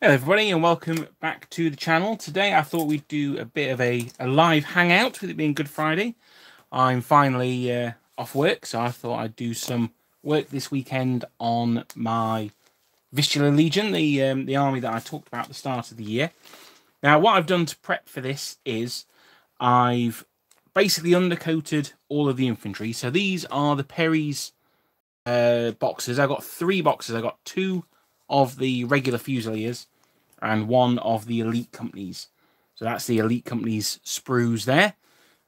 Hello everybody and welcome back to the channel. Today I thought we'd do a bit of a live hangout with it being Good Friday. I'm finally off work, so I thought I'd do some work this weekend on my Vistula Legion, the army that I talked about at the start of the year. Now what I've done to prep for this is I've basically undercoated all of the infantry. So these are the Perry's boxes. I've got 3 boxes. I've got 2 of the regular Fusiliers and 1 of the elite companies. So that's the elite companies sprues there,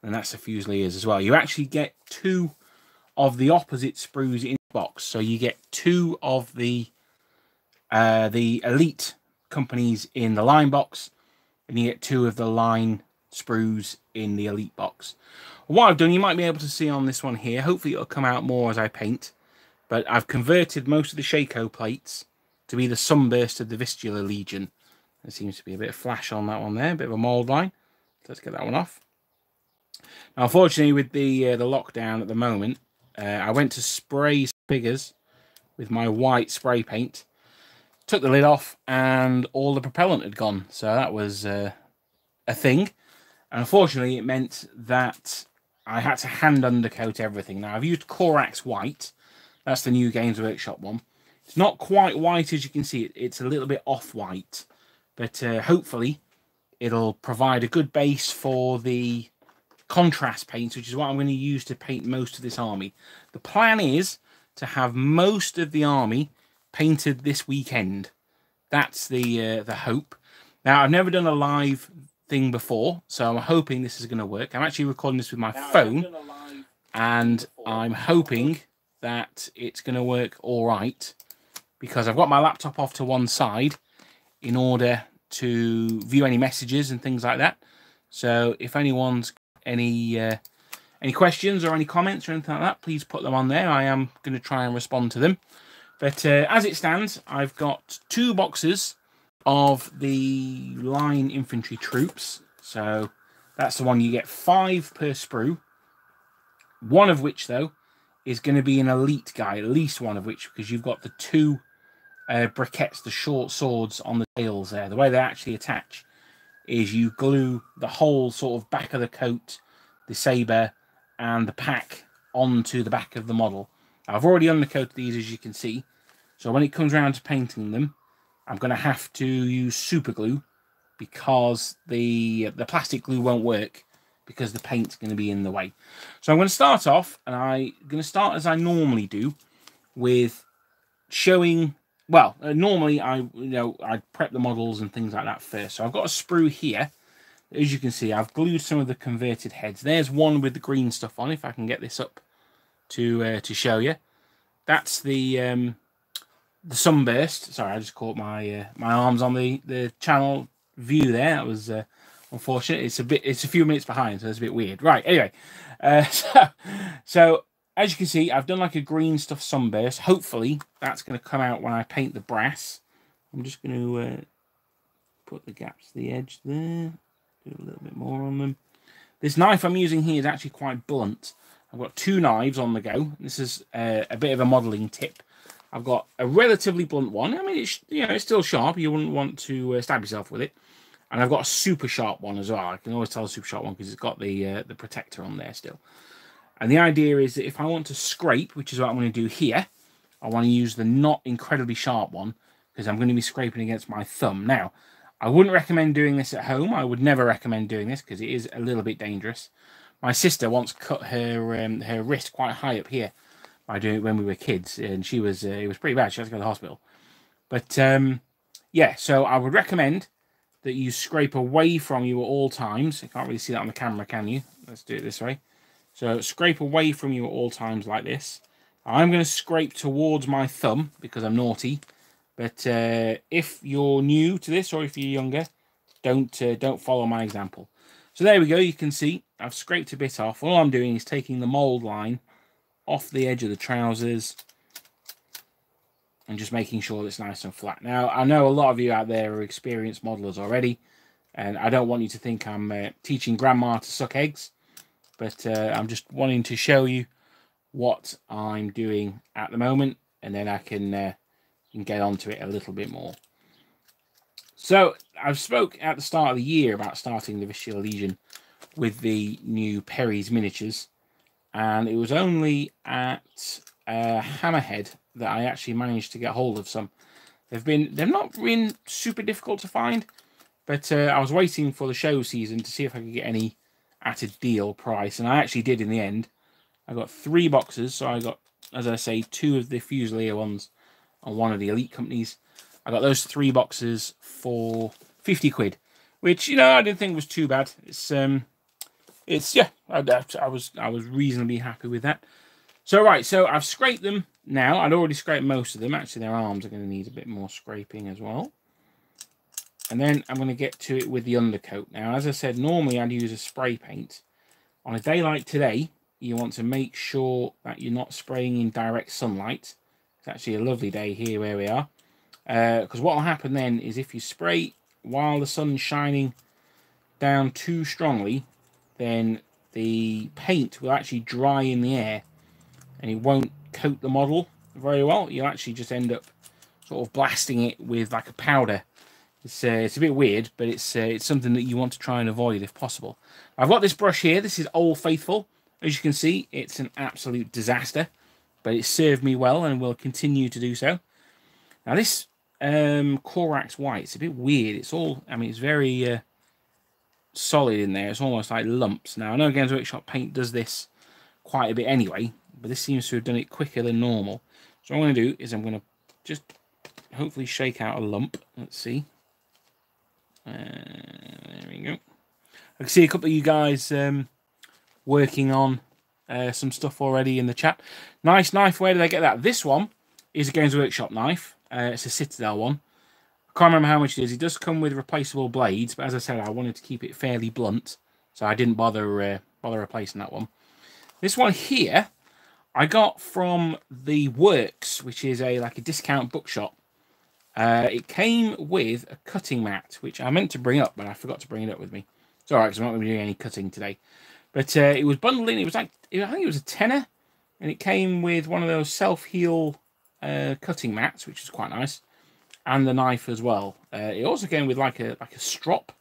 and that's the Fusiliers as well. You actually get 2 of the opposite sprues in the box. So you get 2 of the elite companies in the line box, and you get 2 of the line sprues in the elite box. What I've done, you might be able to see on this one here, hopefully it'll come out more as I paint, but I've converted most of the Shako plates to be the sunburst of the Vistula Legion. There seems to be a bit of flash on that one there, a bit of a mould line. Let's get that one off. Now, unfortunately, with the lockdown at the moment, I went to spray figures with my white spray paint, took the lid off, and all the propellant had gone. So that was a thing. And unfortunately, it meant that I had to hand undercoat everything. Now, I've used Corax White. That's the new Games Workshop one. It's not quite white, as you can see. It's a little bit off-white. But hopefully it'll provide a good base for the contrast paints, which is what I'm going to use to paint most of this army. The plan is to have most of the army painted this weekend. That's the hope. Now, I've never done a live thing before, so I'm hoping this is going to work. I'm actually recording this with my phone, and I'm hoping that it's going to work all right, because I've got my laptop off to one side in order to view any messages and things like that. So if anyone's got any questions or any comments or anything like that, please put them on there. I am going to try and respond to them. But as it stands, I've got 2 boxes of the line infantry troops. So that's the one you get 5 per sprue. One of which, though, is going to be an elite guy, at least one of which, because you've got the 2 briquettes, the short swords on the tails there. The way they actually attach is you glue the whole sort of back of the coat, the sabre, and the pack onto the back of the model. I've already undercoated these, as you can see. So when it comes around to painting them, I'm going to have to use super glue, because the plastic glue won't work, because the paint's going to be in the way. So I'm going to start off, and I'm going to start as I normally do, with showing. Well, normally I'd prep the models and things like that first. So I've got a sprue here. As you can see, I've glued some of the converted heads. There's one with the green stuff on, if I can get this up to show you. That's the sunburst. Sorry, I just caught my my arms on the channel view there. That was unfortunate. It's a few minutes behind, so it's a bit weird. Right. Anyway, so as you can see, I've done like a green stuff sunburst. Hopefully, that's going to come out when I paint the brass. I'm just going to put the gaps to the edge there. Do a little bit more on them. This knife I'm using here is actually quite blunt. I've got 2 knives on the go. This is a bit of a modelling tip. I've got a relatively blunt one. I mean, it's still sharp. You wouldn't want to stab yourself with it. And I've got a super sharp one as well. I can always tell a super sharp one because it's got the protector on there still. And the idea is that if I want to scrape, which is what I'm going to do here, I want to use the not incredibly sharp one, because I'm going to be scraping against my thumb. Now, I wouldn't recommend doing this at home. I would never recommend doing this, because it is a little bit dangerous. My sister once cut her wrist quite high up here by doing it when we were kids, and it was pretty bad. She had to go to the hospital. But yeah, so I would recommend that you scrape away from you at all times. You can't really see that on the camera, can you? Let's do it this way. So scrape away from you at all times like this. I'm going to scrape towards my thumb because I'm naughty. But if you're new to this, or if you're younger, don't follow my example. So there we go. You can see I've scraped a bit off. All I'm doing is taking the mould line off the edge of the trousers and just making sure it's nice and flat. Now, I know a lot of you out there are experienced modelers already, and I don't want you to think I'm teaching grandma to suck eggs. But I'm just wanting to show you what I'm doing at the moment, and then I can get onto it a little bit more. So I've spoke at the start of the year about starting the Vistula Legion with the new Perry's miniatures, and it was only at Hammerhead that I actually managed to get hold of some. They've not been super difficult to find, but I was waiting for the show season to see if I could get any at a deal price, and I actually did in the end. I got 3 boxes, so I got, as I say, 2 of the Fusilier ones and 1 of the Elite companies. I got those 3 boxes for 50 quid, which, you know, I didn't think was too bad. It's yeah, I was reasonably happy with that. So right, so I've scraped them now. I'd already scraped most of them. Actually, their arms are going to need a bit more scraping as well. And then I'm going to get to it with the undercoat. Now, as I said, normally I'd use a spray paint. On a day like today, you want to make sure that you're not spraying in direct sunlight. It's actually a lovely day here where we are. Because what will happen then is if you spray while the sun's shining down too strongly, then the paint will actually dry in the air and it won't coat the model very well. You'll actually just end up sort of blasting it with like a powder. It's a bit weird, but it's something that you want to try and avoid if possible. I've got this brush here. This is Old Faithful. As you can see, it's an absolute disaster, but it served me well and will continue to do so. Now this Corax White, it's a bit weird. It's all, I mean, it's very solid in there. It's almost like lumps. Now I know Games Workshop paint does this quite a bit anyway, but this seems to have done it quicker than normal. So what I'm going to do is I'm going to just hopefully shake out a lump. Let's see. There we go. I can see a couple of you guys working on some stuff already in the chat. Nice knife. Where did I get that? This one is a Games Workshop knife. It's a Citadel one. I can't remember how much it is. It does come with replaceable blades, but as I said, I wanted to keep it fairly blunt, so I didn't bother replacing that one. This one here, I got from the Works, which is like a discount bookshop. It came with a cutting mat, which I meant to bring up, but I forgot to bring it up with me. It's all right, because I'm not going to be doing any cutting today. But it was bundled in. It was like, I think it was a tenner, and it came with one of those self-heal cutting mats, which is quite nice, and the knife as well. It also came with like a strop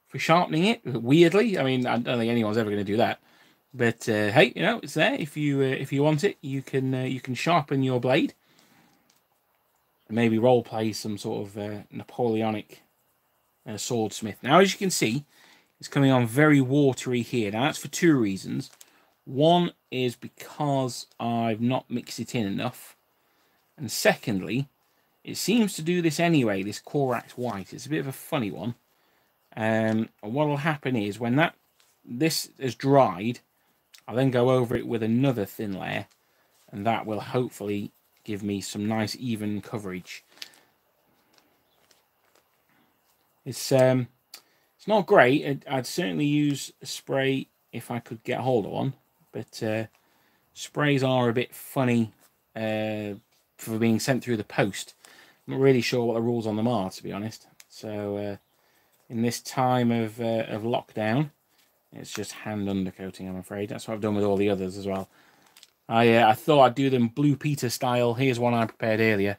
for sharpening it. Weirdly, I mean, I don't think anyone's ever going to do that. But hey, you know, it's there. If you want it, you can sharpen your blade. Maybe role play some sort of Napoleonic swordsmith. Now, as you can see, it's coming on very watery here. Now, that's for 2 reasons. One is because I've not mixed it in enough. And secondly, it seems to do this anyway, this Corax White. It's a bit of a funny one. And what will happen is when this is dried, I'll then go over it with another thin layer. And that will hopefully give me some nice even coverage. It's not great. I'd certainly use a spray if I could get hold of one, but sprays are a bit funny for being sent through the post. I'm not really sure what the rules on them are, to be honest. So in this time of lockdown, it's just hand undercoating, I'm afraid. That's what I've done with all the others as well. I thought I'd do them Blue Peter style. Here's one I prepared earlier.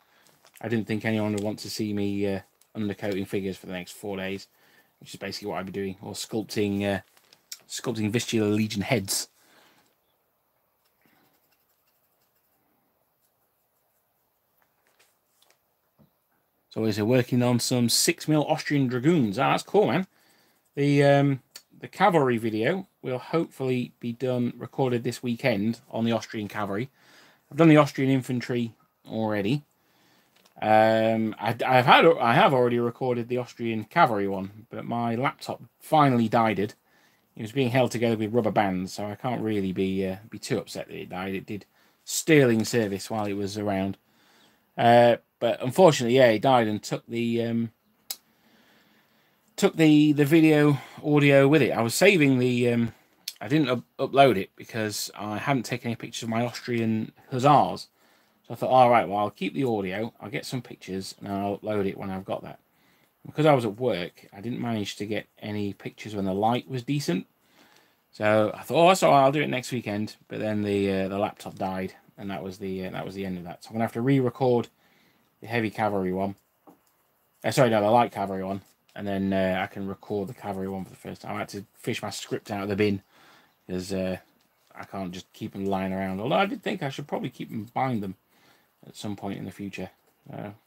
I didn't think anyone would want to see me undercoating figures for the next 4 days, which is basically what I'd be doing, or sculpting Vistula Legion heads. So we're working on some 6mm Austrian Dragoons. Ah, that's cool, man. The Cavalry video will hopefully be recorded this weekend on the Austrian Cavalry. I've done the Austrian Infantry already. I have already recorded the Austrian Cavalry one, but my laptop finally died. It was being held together with rubber bands, so I can't really be too upset that it died. It did sterling service while it was around. But unfortunately, yeah, it died and took the video audio with it. I was saving the I didn't upload it because I hadn't taken any pictures of my Austrian Hussars. So I thought, all right, well, I'll keep the audio, I'll get some pictures, and I'll upload it when I've got that. Because I was at work, I didn't manage to get any pictures when the light was decent. So I thought, oh, that's all right, I'll do it next weekend. But then the laptop died, and that was the end of that. So I'm gonna have to re-record the heavy cavalry one. Sorry, no, the light cavalry one. And then I can record the cavalry one for the first time. I had to fish my script out of the bin because I can't just keep them lying around. Although I did think I should probably keep them, bind them at some point in the future.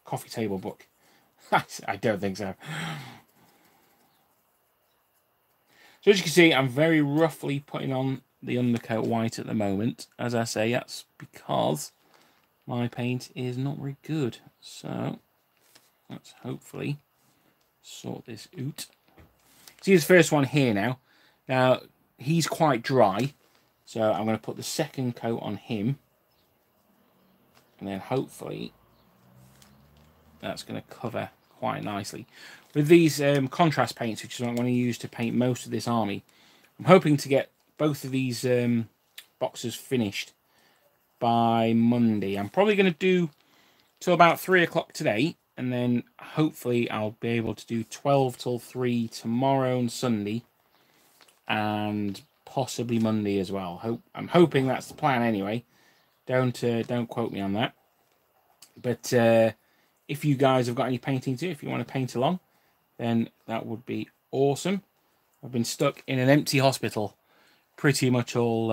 Coffee table book. I don't think so. So as you can see, I'm very roughly putting on the Undercoat White at the moment. As I say, that's because my paint is not very good. So let's hopefully sort this out. See his first one here now. Now, he's quite dry. So I'm going to put the second coat on him. And then hopefully that's going to cover quite nicely. With these contrast paints, which is what I'm going to use to paint most of this army, I'm hoping to get both of these boxes finished by Monday. I'm probably going to do till about 3 o'clock today, and then hopefully I'll be able to do 12 till 3 tomorrow and Sunday, and possibly Monday as well. I'm hoping that's the plan anyway. Don't quote me on that. But if you guys have got any painting to do, if you want to paint along, then that would be awesome. I've been stuck in an empty hospital pretty much all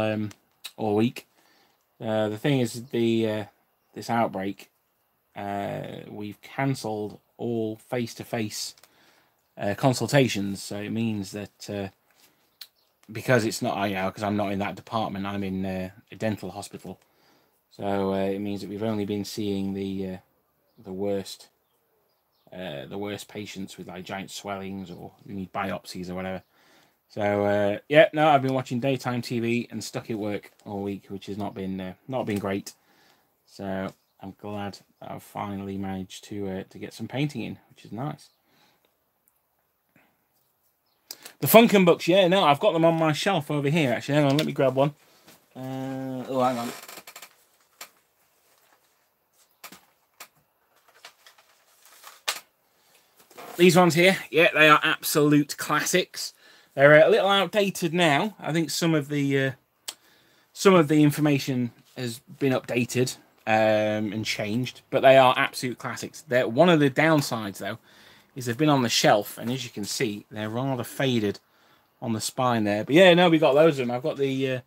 week. The thing is, this outbreak, we've cancelled all face-to-face consultations. So it means that because it's not, because I'm not in that department, I'm in a dental hospital. So it means that we've only been seeing the worst patients with like giant swellings or who need biopsies or whatever. So yeah, no, I've been watching daytime TV and stuck at work all week, which has not been great. So I'm glad that I've finally managed to get some painting in, which is nice. The Funkin' books, yeah, no, I've got them on my shelf over here. Actually, hang on, let me grab one. Oh, hang on. These ones here, yeah, they are absolute classics. They're a little outdated now. I think some of the information has been updated and changed, but they are absolute classics. They're, one of the downsides, though, is they've been on the shelf, and as you can see, they're rather faded on the spine there. But yeah, no, we got loads of them. I've got the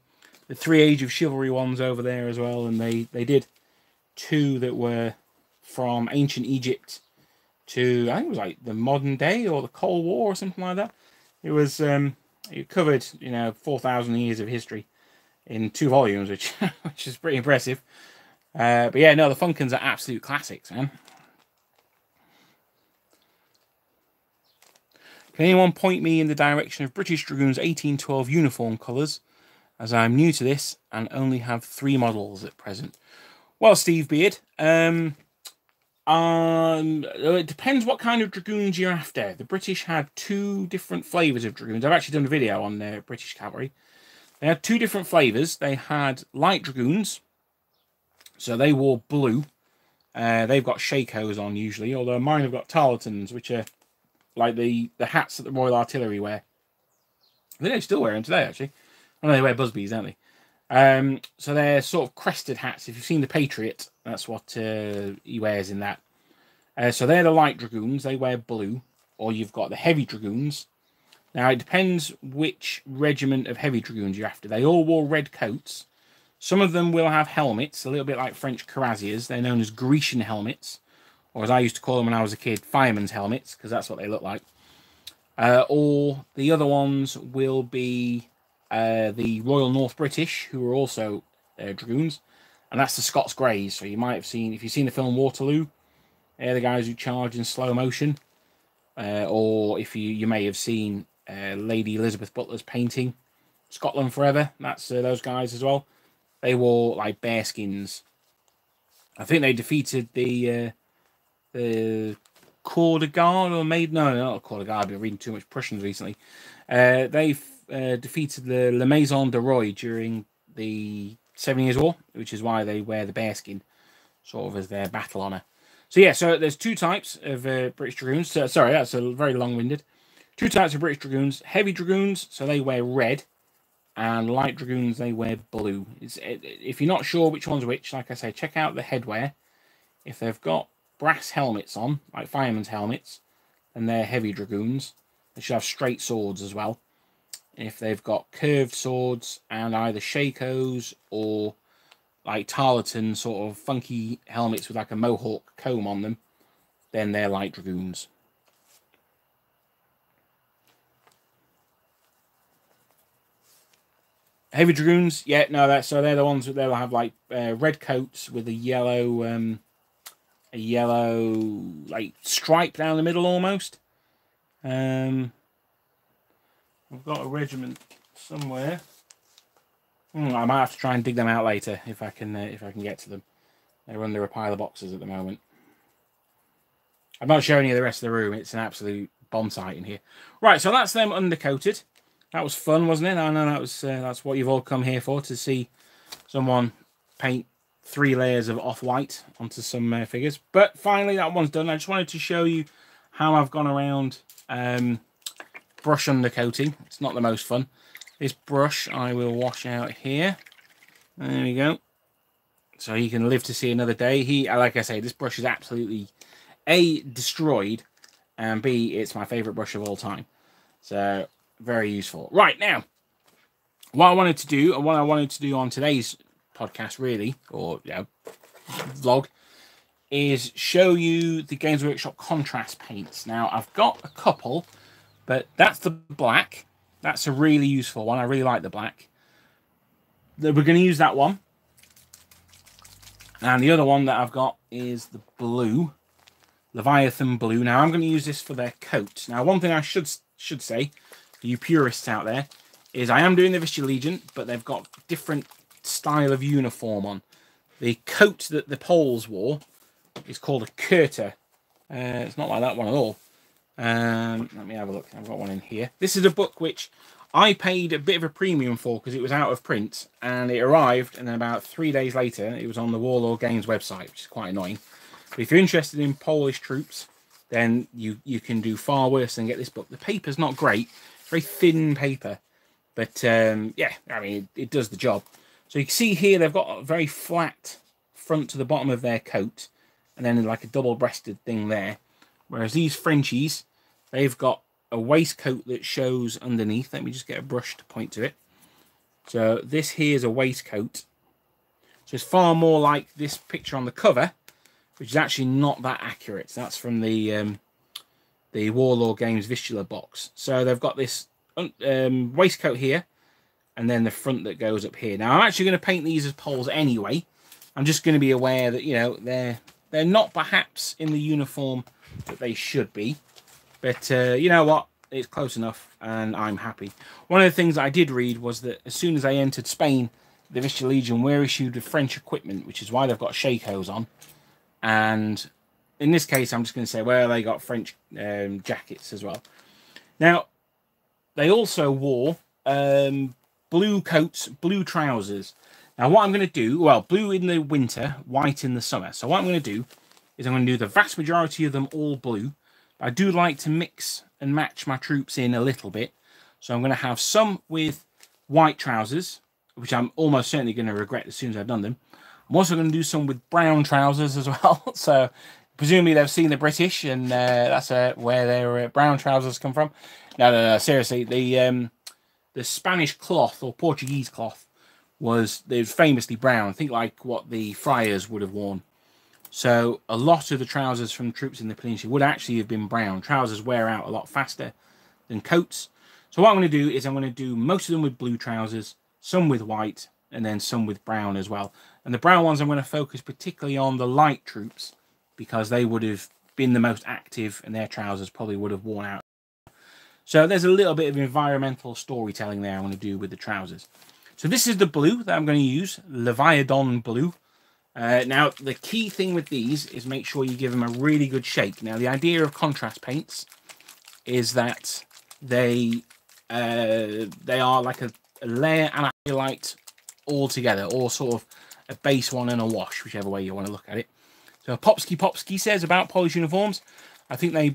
3 Age of Chivalry ones over there as well, and they did 2 that were from ancient Egypt to, I think it was like the modern day or the Cold War or something like that. It was it covered 4,000 years of history in 2 volumes, which is pretty impressive. But yeah, no, the Funkins are absolute classics, man. Can anyone point me in the direction of British Dragoons 1812 uniform colours, as I'm new to this and only have 3 models at present? Well, Steve Beard, it depends what kind of dragoons you're after. The British had 2 different flavours of dragoons. I've actually done a video on the British cavalry. They had 2 different flavours. They had light dragoons, so they wore blue. They've got shakos on usually, although mine have got tarletans, which are like the hats that the Royal Artillery wear. I think they still wear them today, actually. I know they wear busbies, don't they? So they're sort of crested hats. If you've seen the Patriot, that's what he wears in that. So they're the light dragoons. They wear blue. Or you've got the heavy dragoons. Now, it depends which regiment of heavy dragoons you're after. They all wore red coats. Some of them will have helmets, a little bit like French cuirassiers. They're known as Grecian helmets. Or as I used to call them when I was a kid, fireman's helmets, because that's what they look like. Or the other ones will be the Royal North British, who are also dragoons, and that's the Scots Greys. So you might have seen, if you've seen the film Waterloo, they're the guys who charge in slow motion. Or if you may have seen Lady Elizabeth Butler's painting, Scotland Forever, that's those guys as well. They wore like bear skins. I think they defeated the Corps de Garde, or made, no, not the Corps de Garde. I've been reading too much Prussians recently. They defeated the La Maison de Roy during the 7 Years' War, which is why they wear the bearskin, sort of as their battle honour. So yeah, so there's 2 types of British Dragoons. Sorry, that's a very long-winded. 2 types of British Dragoons. Heavy Dragoons, so they wear red, and light Dragoons, they wear blue. If you're not sure which one's which, like I say, check out the headwear. If they've got brass helmets on, like firemen's helmets, and they're heavy dragoons. They should have straight swords as well. If they've got curved swords and either shakos or like tarletan sort of funky helmets with like a mohawk comb on them, then they're light dragoons. Heavy dragoons, yeah, no, they're the ones that they'll have like red coats with a yellow like stripe down the middle almost. I've got a regiment somewhere. I might have to try and dig them out later if I can get to them. They're under a pile of boxes at the moment. I'm not showing you the rest of the room. It's an absolute bomb site in here. Right, so that's them undercoated. That was fun, wasn't it? I know that's what you've all come here for, to see someone paint 3 layers of off-white onto some figures. But finally, that one's done. I just wanted to show you how I've gone around brush undercoating. It's not the most fun. This brush I will wash out here. There we go. So he can live to see another day. Like I say, this brush is absolutely A, destroyed, and B, it's my favourite brush of all time. So, very useful. Right, now, what I wanted to do, and what I wanted to do on today's podcast, really, or vlog, is show you the Games Workshop contrast paints. Now, I've got a couple, but that's the black. That's a really useful one. I really like the black. We're going to use that one. And the other one that I've got is the blue. Leviathan blue. Now, I'm going to use this for their coat. Now, one thing I should say, for you purists out there, is I am doing the Vistula Legion, but they've got different style of uniform on. The coat that the Poles wore is called a kurta. It's not like that one at all. Let me have a look. I've got one in here. This is a book which I paid a bit of a premium for because it was out of print, and it arrived, and then about 3 days later it was on the Warlord Games website, which is quite annoying. But if you're interested in Polish troops, then you can do far worse than get this book. The paper's not great, very thin paper, but yeah, I mean it does the job. So you can see here they've got a very flat front to the bottom of their coat, and then like a double-breasted thing there. Whereas these Frenchies, they've got a waistcoat that shows underneath. Let me just get a brush to point to it. So this here is a waistcoat. So it's far more like this picture on the cover, which is actually not that accurate. That's from the Warlord Games Vistula box. So they've got this waistcoat here, and then the front that goes up here. Now I'm actually going to paint these as poles anyway. I'm just going to be aware that, you know, they're not perhaps in the uniform that they should be. But you know what? It's close enough, and I'm happy. One of the things I did read was that as soon as I entered Spain, the Vistula Legion were issued with French equipment, which is why they've got shakos on. And in this case, I'm just going to say, well, they got French jackets as well. Now, they also wore blue coats, blue trousers. Now, what I'm going to do, well, blue in the winter, white in the summer. So what I'm going to do is I'm going to do the vast majority of them all blue. I do like to mix and match my troops in a little bit. So I'm going to have some with white trousers, which I'm almost certainly going to regret as soon as I've done them. I'm also going to do some with brown trousers as well. So presumably they've seen the British, and that's where their brown trousers come from. No, seriously. The Spanish cloth, or Portuguese cloth, was famously brown. I think like what the friars would have worn. So a lot of the trousers from troops in the peninsula would actually have been brown. Trousers wear out a lot faster than coats. So what I'm going to do is I'm going to do most of them with blue trousers, some with white, and then some with brown as well. And the brown ones I'm going to focus particularly on the light troops, because they would have been the most active and their trousers probably would have worn out. So there's a little bit of environmental storytelling there I'm going to do with the trousers. So this is the blue that I'm going to use, Leviathan blue. Now, the key thing with these is make sure you give them a really good shake. Now, the idea of contrast paints is that they are like a layer and a highlight all together, or sort of a base one and a wash, whichever way you want to look at it. So Popsky says about Polish uniforms, I think they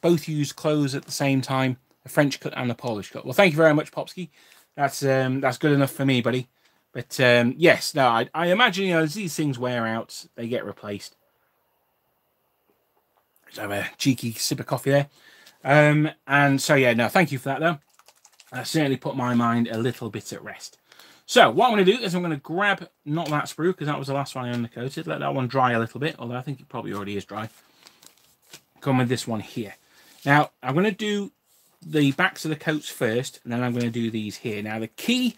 both use clothes at the same time, the French cut and the Polish cut. Well, thank you very much, Popsky. That's good enough for me, buddy. But yes, no, I imagine, you know, as these things wear out, they get replaced. So have a cheeky sip of coffee there. And so, yeah, no, thank you for that, though. That certainly put my mind a little bit at rest. So what I'm going to do is I'm going to grab, not that sprue, because that was the last one I undercoated. Let that one dry a little bit, although I think it probably already is dry. Come with this one here. Now, I'm going to do the backs of the coats first, and then I'm going to do these here. Now, the key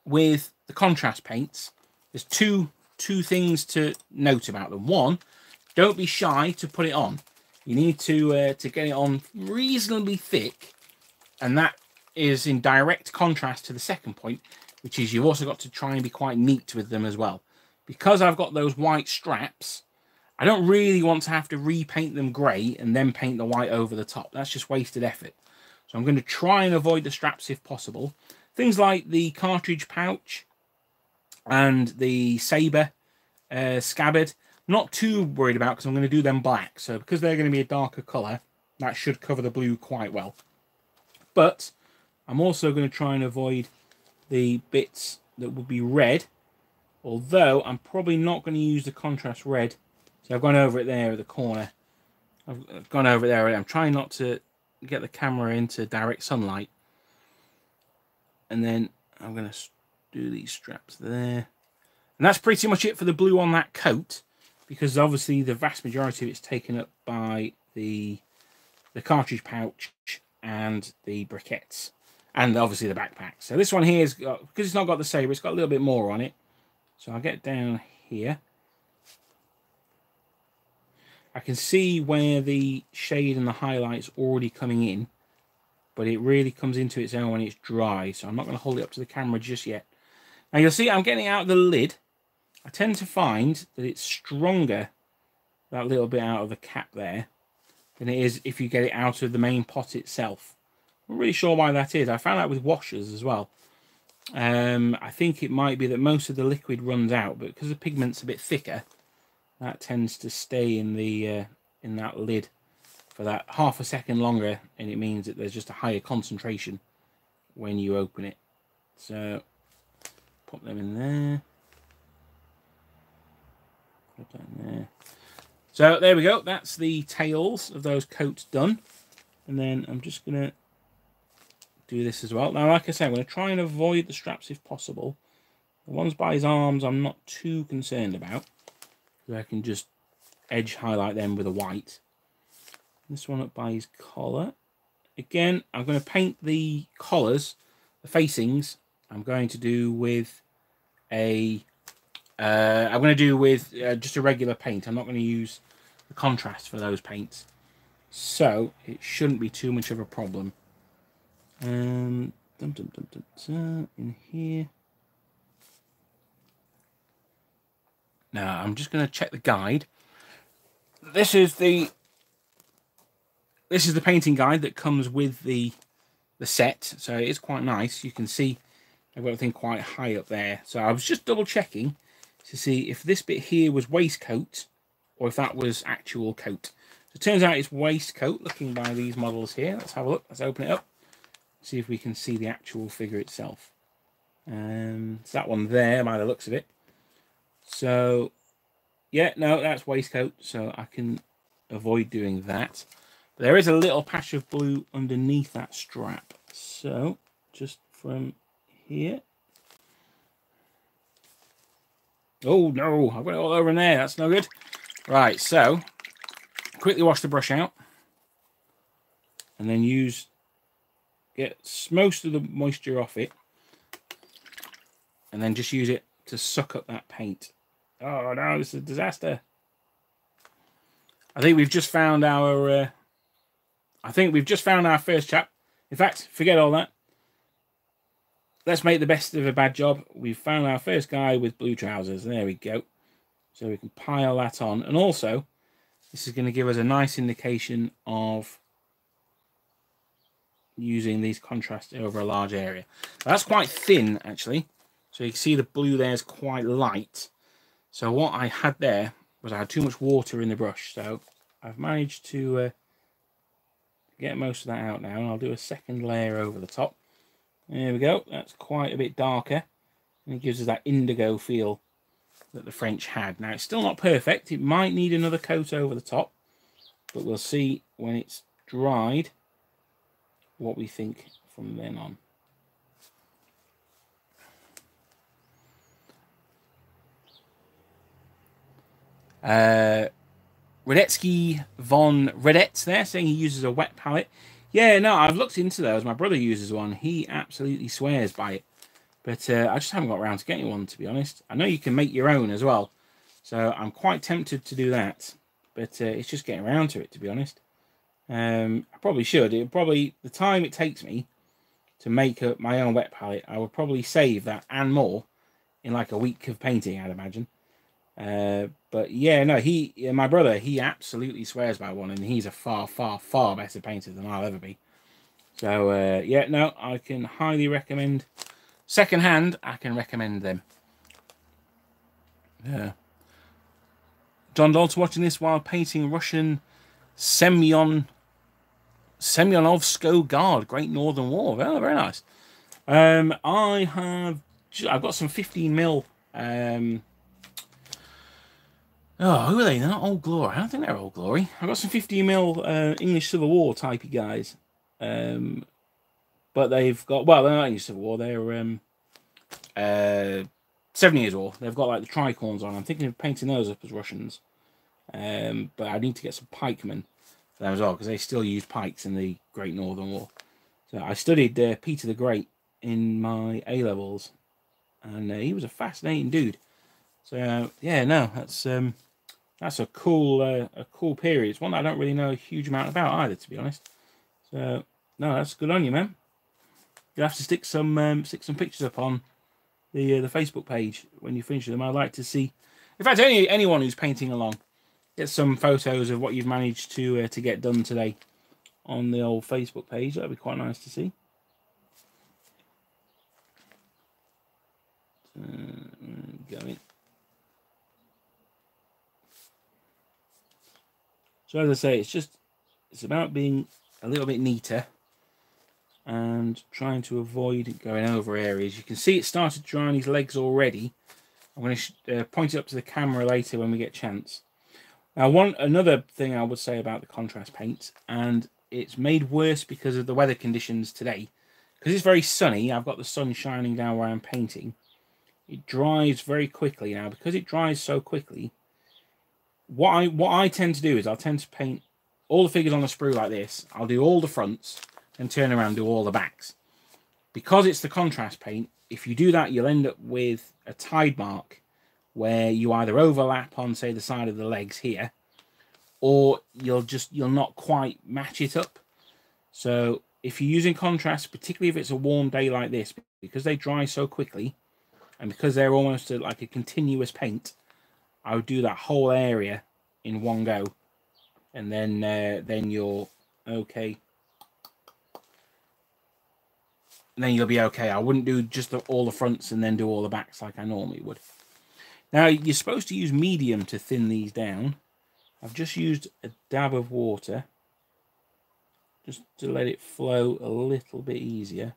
with the contrast paints, there's two things to note about them. One, don't be shy to put it on. You need to get it on reasonably thick, and that is in direct contrast to the second point, which is you've also got to try and be quite neat with them as well. Because I've got those white straps, I don't really want to have to repaint them grey and then paint the white over the top. That's just wasted effort. So I'm going to try and avoid the straps if possible. Things like the cartridge pouch and the saber scabbard, not too worried about because I'm going to do them black. So because they're going to be a darker colour, that should cover the blue quite well. But I'm also going to try and avoid the bits that would be red, although I'm probably not going to use the contrast red. So I've gone over it there at the corner. I've gone over it there. I'm trying not to get the camera into direct sunlight. And then I'm going to do these straps there. And that's pretty much it for the blue on that coat, because obviously the vast majority of it's taken up by the cartridge pouch and the briquettes, and obviously the backpack. So this one here is got, because it's not got the saber, it's got a little bit more on it. So I'll get down here. I can see where the shade and the highlight's already coming in, but it really comes into its own when it's dry. So I'm not going to hold it up to the camera just yet. Now you'll see I'm getting it out of the lid. I tend to find that it's stronger, that little bit out of the cap there, than it is if you get it out of the main pot itself. I'm not really sure why that is. I found out with washers as well. I think it might be that most of the liquid runs out, but because the pigment's a bit thicker, that tends to stay in the in that lid for that half a second longer, and it means that there's just a higher concentration when you open it. So put them in there. Put that in there. So there we go. That's the tails of those coats done. And then I'm just going to do this as well. Now, like I said, I'm going to try and avoid the straps if possible. The ones by his arms I'm not too concerned about, because I can just edge highlight them with a white. This one up by his collar. Again, I'm going to paint the collars, the facings, I'm going to do with a just a regular paint. I'm not going to use the contrast for those paints, so it shouldn't be too much of a problem. In here. Now I'm just going to check the guide. This is the painting guide that comes with the set, so it's quite nice. You can see I've got everything quite high up there. So I was just double checking to see if this bit here was waistcoat or if that was actual coat. So it turns out it's waistcoat, looking by these models here. Let's have a look. Let's open it up. See if we can see the actual figure itself. It's that one there by the looks of it. So, yeah, no, that's waistcoat. So I can avoid doing that. But there is a little patch of blue underneath that strap. So, just from here. Oh no, I've got it all over in there. That's no good. Right, so quickly wash the brush out, and then get most of the moisture off it, and then just use it to suck up that paint. Oh no, this is a disaster. I think we've just found our first chap. In fact, forget all that. Let's make the best of a bad job. We've found our first guy with blue trousers. There we go. So we can pile that on. And also, this is going to give us a nice indication of using these contrasts over a large area. That's quite thin, actually. So you can see the blue there is quite light. So what I had there was I had too much water in the brush. So I've managed to get most of that out now. And I'll do a second layer over the top. There we go. That's quite a bit darker. And it gives us that indigo feel that the French had. Now, it's still not perfect. It might need another coat over the top. But we'll see when it's dried what we think from then on. Radetzky von Redetz there saying he uses a wet palette. Yeah, no, I've looked into those. My brother uses one. He absolutely swears by it. But I just haven't got around to getting one, to be honest. I know you can make your own as well. So I'm quite tempted to do that. But it's just getting around to it, to be honest. I probably should. The time it takes me to make up my own wet palette, I would probably save that and more in like a week of painting, I'd imagine. But yeah, no, my brother, he absolutely swears by one, and he's a far, far, far better painter than I'll ever be. So yeah, no, I can highly recommend. Second hand, I can recommend them. Yeah. John Dalton watching this while painting Russian Semyonovsko Guard, Great Northern War. Well, very nice. I've got some 15mm. Oh, who are they? They're not Old Glory. I don't think they're Old Glory. I've got some 15mm English Civil War typey guys. But they've got, well, they're not English Civil War. They're 7 Years War. They've got like the tricorns on. I'm thinking of painting those up as Russians. But I need to get some pikemen for them as well, because they still use pikes in the Great Northern War. So I studied Peter the Great in my A-levels, and he was a fascinating dude. So yeah, no, that's a cool period. It's one that I don't really know a huge amount about either, to be honest. So no, that's good on you, man. You'll have to stick some pictures up on the Facebook page when you finish them. I'd like to see, in fact, anyone who's painting along, get some photos of what you've managed to get done today on the old Facebook page. That'd be quite nice to see. Going. So as I say, it's about being a little bit neater and trying to avoid going over areas. You can see it started drying his legs already. I'm going to point it up to the camera later when we get a chance. Now, another thing I would say about the contrast paint, and it's made worse because of the weather conditions today, because it's very sunny. I've got the sun shining down where I'm painting. It dries very quickly now. Because it dries so quickly, what I tend to do is I'll tend to paint all the figures on the sprue like this. I'll do all the fronts and turn around and do all the backs. Because it's the contrast paint, if you do that, you'll end up with a tide mark where you either overlap on, say, the side of the legs here, or you'll not quite match it up. So if you're using contrast, particularly if it's a warm day like this, because they dry so quickly, and because they're almost like a continuous paint, I would do that whole area in one go, and then you're okay. And then you'll be okay. I wouldn't do just all the fronts and then do all the backs like I normally would. Now, you're supposed to use medium to thin these down. I've just used a dab of water just to let it flow a little bit easier.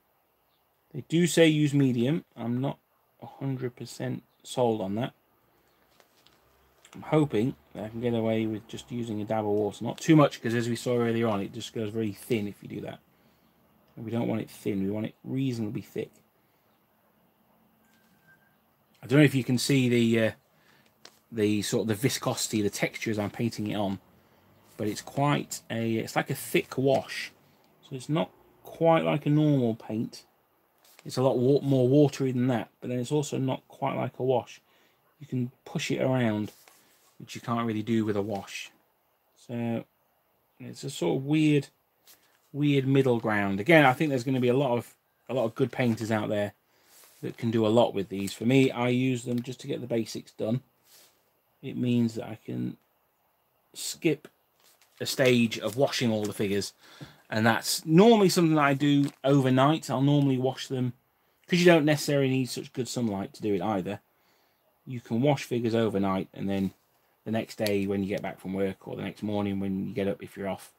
They do say use medium. I'm not 100% sold on that. I'm hoping that I can get away with just using a dab of water. Not too much, because as we saw earlier on, it just goes very thin if you do that. And we don't want it thin. We want it reasonably thick. I don't know if you can see the sort of the viscosity, the texture as I'm painting it on, but it's it's like a thick wash. So it's not quite like a normal paint. It's a lot more watery than that, but then it's also not quite like a wash. You can push it around, which you can't really do with a wash. So it's a sort of weird middle ground. Again, I think there's going to be a lot of good painters out there that can do a lot with these. For me, I use them just to get the basics done. It means that I can skip a stage of washing all the figures, and that's normally something that I do overnight. I'll normally wash them, because you don't necessarily need such good sunlight to do it either. You can wash figures overnight, and then the next day when you get back from work, or the next morning when you get up if you're off,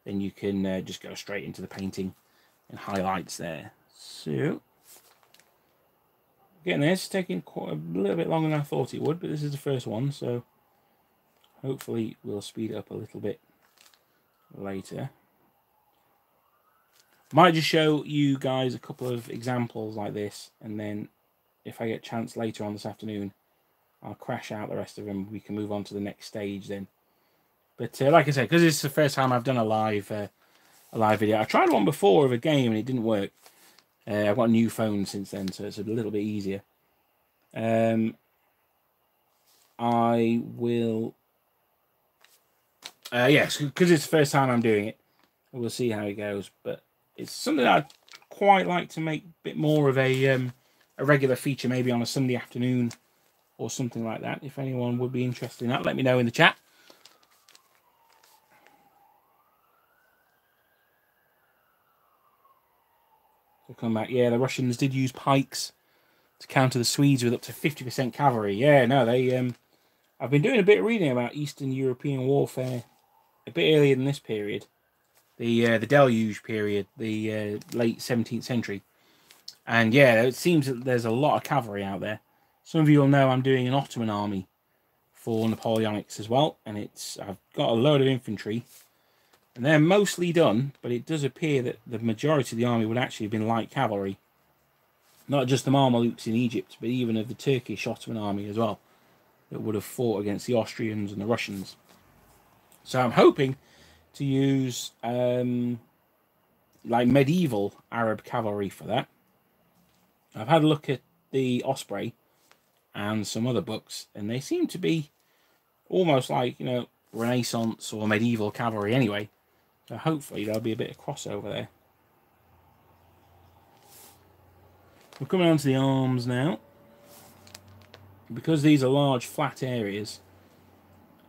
then you can just go straight into the painting and highlights there. So getting there. It's taking quite a little bit longer than I thought it would, but this is the first one, so hopefully we'll speed it up a little bit later. Might just show you guys a couple of examples like this, and then if I get a chance later on this afternoon, I'll crash out the rest of them. We can move on to the next stage then. But like I said, because it's the first time I've done a live video. I tried one before of a game and it didn't work. I've got a new phone since then, so it's a little bit easier. I will... yes, because it's the first time I'm doing it. We'll see how it goes. But it's something I'd quite like to make a bit more of a regular feature, maybe on a Sunday afternoon or something like that. If anyone would be interested in that, let me know in the chat. So come back. Yeah, the Russians did use pikes to counter the Swedes with up to 50% cavalry. Yeah, no, they... I've been doing a bit of reading about Eastern European warfare a bit earlier than this period. The Deluge period, the late 17th century. And yeah, it seems that there's a lot of cavalry out there. Some of you will know I'm doing an Ottoman army for Napoleonics as well. And I've got a load of infantry. And they're mostly done, but it does appear that the majority of the army would actually have been light cavalry. Not just the Mamelukes in Egypt, but even of the Turkish Ottoman army as well, that would have fought against the Austrians and the Russians. So I'm hoping to use like medieval Arab cavalry for that. I've had a look at the Osprey and some other books, and they seem to be almost like, you know, Renaissance or medieval cavalry anyway. So hopefully there'll be a bit of crossover there. We're coming on to the arms now. Because these are large flat areas,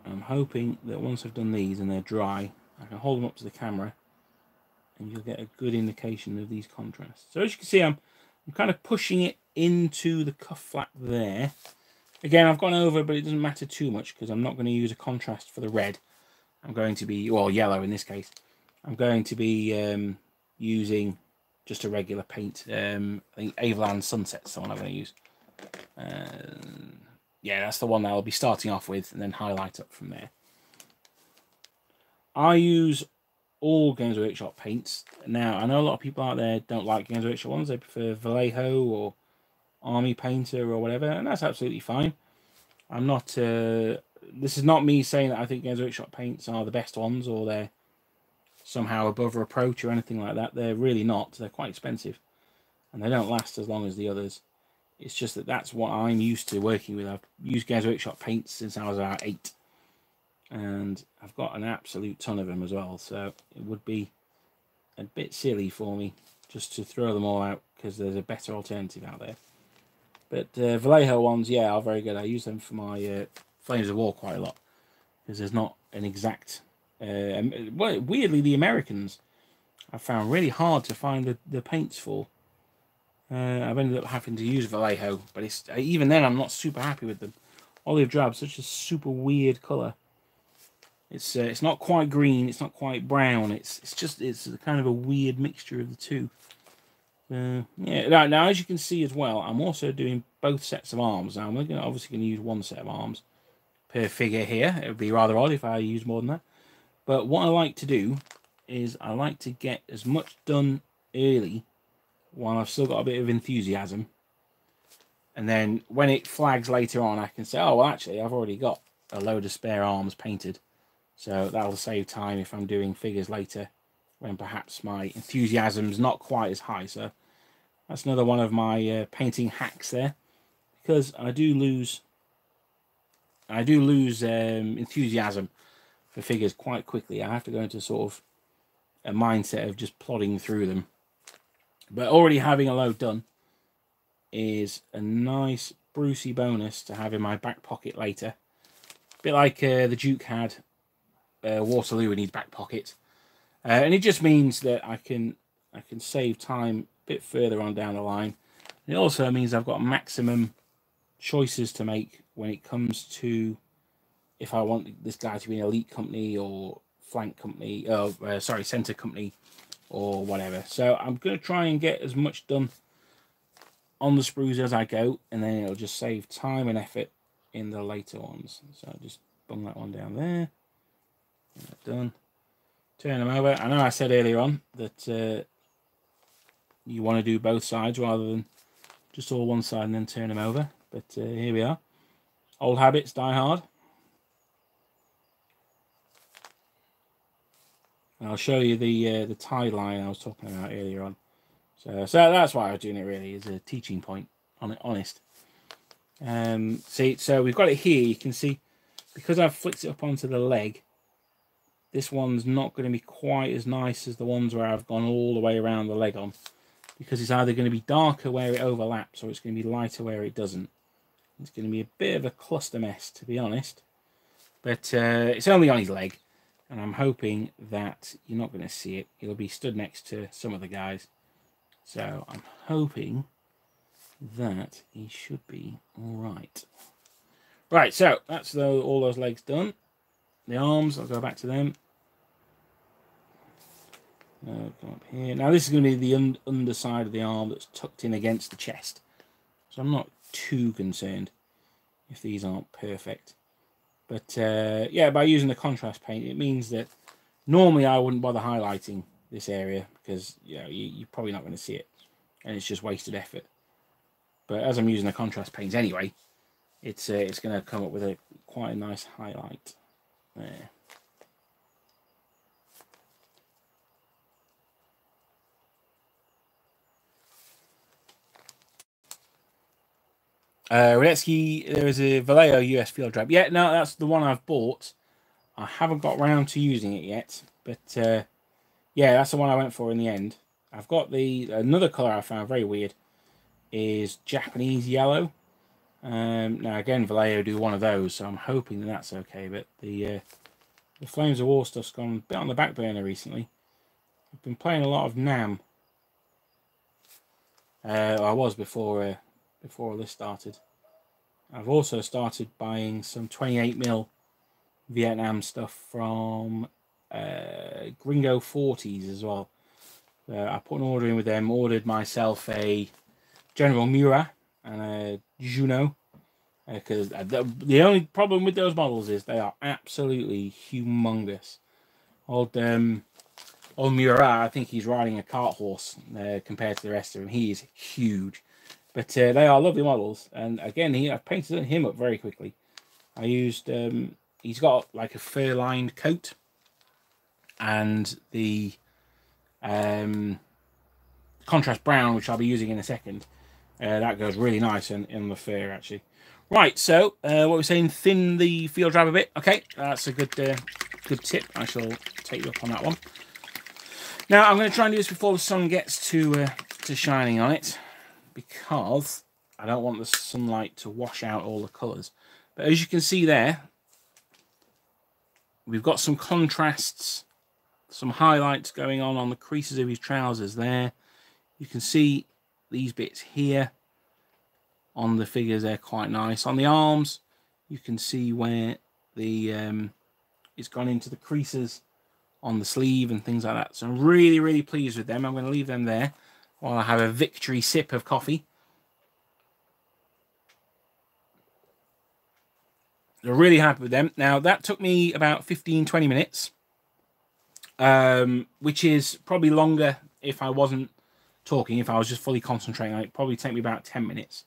I'm hoping that once I've done these and they're dry, I can hold them up to the camera and you'll get a good indication of these contrasts. So as you can see, I'm kind of pushing it into the cuff flap there. Again, I've gone over, but it doesn't matter too much because I'm not going to use a contrast for the red. I'm going to be, well, yellow in this case. I'm going to be using just a regular paint. I think Aveland Sunset's the one I'm going to use. Yeah, that's the one that I'll be starting off with and then highlight up from there. I use all Games Workshop paints. Now, I know a lot of people out there don't like Games Workshop ones. They prefer Vallejo or Army Painter or whatever, and that's absolutely fine. I'm not... this is not me saying that I think Games Workshop paints are the best ones or they're somehow above reproach or anything like that. They're really not. They're quite expensive and they don't last as long as the others. It's just that that's what I'm used to working with. I've used Games Workshop paints since I was about 8. And I've got an absolute ton of them as well. So it would be a bit silly for me just to throw them all out because there's a better alternative out there. But Vallejo ones, yeah, are very good. I use them for my Flames of War quite a lot. Because there's not an exact... well, weirdly, the Americans I've found really hard to find the paints for. I've ended up having to use Vallejo, but it's even then I'm not super happy with them. Olive drab, such a super weird colour. It's not quite green, it's not quite brown. It's kind of a weird mixture of the two. Yeah. Now as you can see as well, I'm also doing both sets of arms. Now I'm obviously going to use one set of arms per figure here. It would be rather odd if I used more than that. But what I like to do is I like to get as much done early while I've still got a bit of enthusiasm, and then when it flags later on I can say, oh well, actually I've already got a load of spare arms painted, so that'll save time if I'm doing figures later when perhaps my enthusiasm's not quite as high. So that's another one of my painting hacks there, because I do lose enthusiasm for figures quite quickly. I have to go into sort of a mindset of just plodding through them. But already having a load done is a nice Brucey bonus to have in my back pocket later. A bit like the Duke had Waterloo in his back pocket. And it just means that I can save time a bit further on down the line. It also means I've got maximum choices to make when it comes to if I want this guy to be an elite company or flank company, center company, or whatever. So I'm going to try and get as much done on the sprues as I go, and then it'll just save time and effort in the later ones. So I'll just bung that one down there. Done. Turn them over. I know I said earlier on that you want to do both sides rather than just all one side and then turn them over. But here we are. Old habits die hard. And I'll show you the tie line I was talking about earlier on. So that's why I was doing it, really, as a teaching point, honest. See, so we've got it here. You can see, because I've flicked it up onto the leg, this one's not going to be quite as nice as the ones where I've gone all the way around the leg on, because it's either going to be darker where it overlaps or it's going to be lighter where it doesn't. It's going to be a bit of a cluster mess, to be honest. But it's only on his leg, and I'm hoping that you're not going to see it. It'll be stood next to some of the guys. So I'm hoping that he should be all right. Right, so that's all those legs done. The arms, I'll go back to them. Come up here. Now this is going to be the underside of the arm that's tucked in against the chest. So I'm not too concerned if these aren't perfect. But yeah, by using the contrast paint, it means that normally I wouldn't bother highlighting this area because you're probably not going to see it, and it's just wasted effort. But as I'm using the contrast paints anyway, it's going to come up with quite a nice highlight there. Radetzky, there is a Vallejo US field drab. Yeah, no, that's the one I've bought. I haven't got round to using it yet, but yeah, that's the one I went for in the end. I've got another colour I found very weird is Japanese yellow. Now again, Vallejo do one of those, so I'm hoping that's okay. But the Flames of War stuff's gone a bit on the back burner recently. I've been playing a lot of Nam. I was before this started. I've also started buying some 28mm Vietnam stuff from Gringo 40s as well. I put an order in with them, ordered myself a General Murat and a Juno, because the only problem with those models is they are absolutely humongous. Old Murat, I think he's riding a cart horse compared to the rest of them. He is huge. But they are lovely models, and again, I've painted him up very quickly. I used, he's got like a fur-lined coat, and the contrast brown, which I'll be using in a second. That goes really nice in the fur, actually. Right, so what we're saying, thin the field drab a bit. Okay, that's a good tip. I shall take you up on that one. Now, I'm going to try and do this before the sun gets to shining on it, because I don't want the sunlight to wash out all the colours. But as you can see there, we've got some contrasts, some highlights going on the creases of his trousers there. You can see these bits here on the figures, they're quite nice. On the arms, you can see where the it's gone into the creases on the sleeve and things like that. So I'm really, really pleased with them. I'm going to leave them there while I have a victory sip of coffee. I'm really happy with them. Now, that took me about 15-20 minutes, which is probably longer if I wasn't talking. If I was just fully concentrating, it'd probably take me about 10 minutes.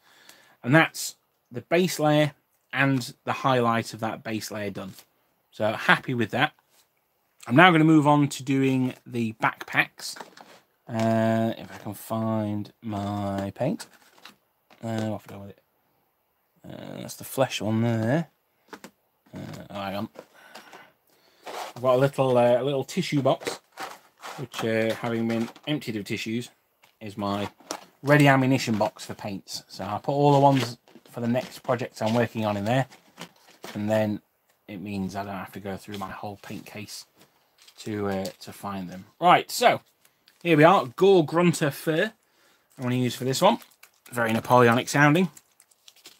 And that's the base layer and the highlight of that base layer done. So happy with that. I'm now going to move on to doing the backpacks. If I can find my paint. Off I go with it. That's the flesh one there. Hang on. I've got a little tissue box, which, having been emptied of tissues, is my ready ammunition box for paints. So I'll put all the ones for the next project I'm working on in there, and then it means I don't have to go through my whole paint case to find them. Right, so here we are, Gore Grunter fur. I want to use for this one. Very Napoleonic sounding.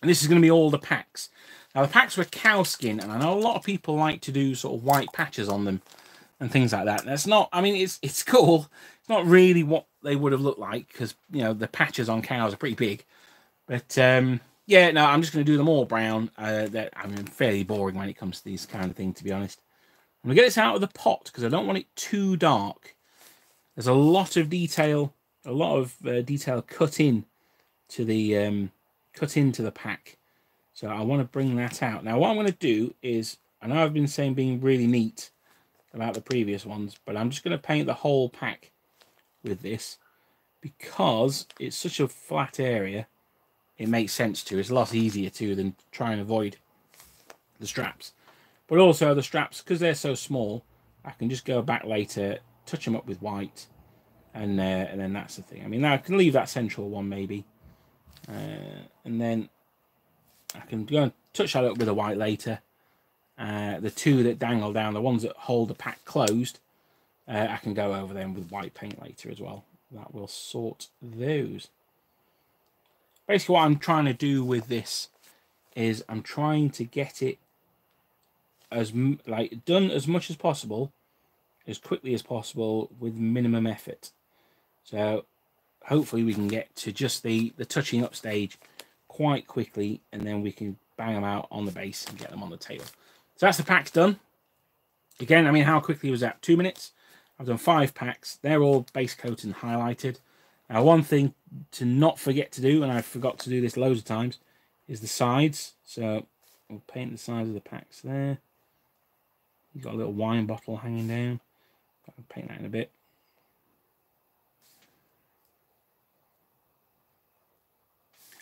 And this is going to be all the packs. Now, the packs were cowskin, and I know a lot of people like to do sort of white patches on them and things like that. That's not, I mean, it's cool. It's not really what they would have looked like, because, you know, the patches on cows are pretty big. But, yeah, no, I'm just going to do them all brown. I mean, fairly boring when it comes to these kind of things, to be honest. I'm going to get this out of the pot, because I don't want it too dark. There's a lot of detail a lot of detail cut in to the pack. So I want to bring that out. Now what I'm going to do is, I know I've been saying being really neat about the previous ones, but I'm just going to paint the whole pack with this because it's such a flat area. It makes sense to. It's a lot easier to than try and avoid the straps. But also the straps, because they're so small, I can just go back later, touch them up with white, and then that's the thing. I mean, now I can leave that central one maybe, and then I can go and touch that up with a white later. The two that dangle down, the ones that hold the pack closed, I can go over them with white paint later as well. That will sort those. Basically, what I'm trying to do with this is I'm trying to get it as done as much as possible, as quickly as possible, with minimum effort. So hopefully we can get to just the touching up stage quite quickly, and then we can bang them out on the base and get them on the tail. So that's the packs done. Again, I mean, how quickly was that? 2 minutes. I've done 5 packs. They're all base coated and highlighted. Now, one thing to not forget to do, and I forgot to do this loads of times, is the sides. So we'll paint the sides of the packs there. You've got a little wine bottle hanging down. I'll paint that in a bit.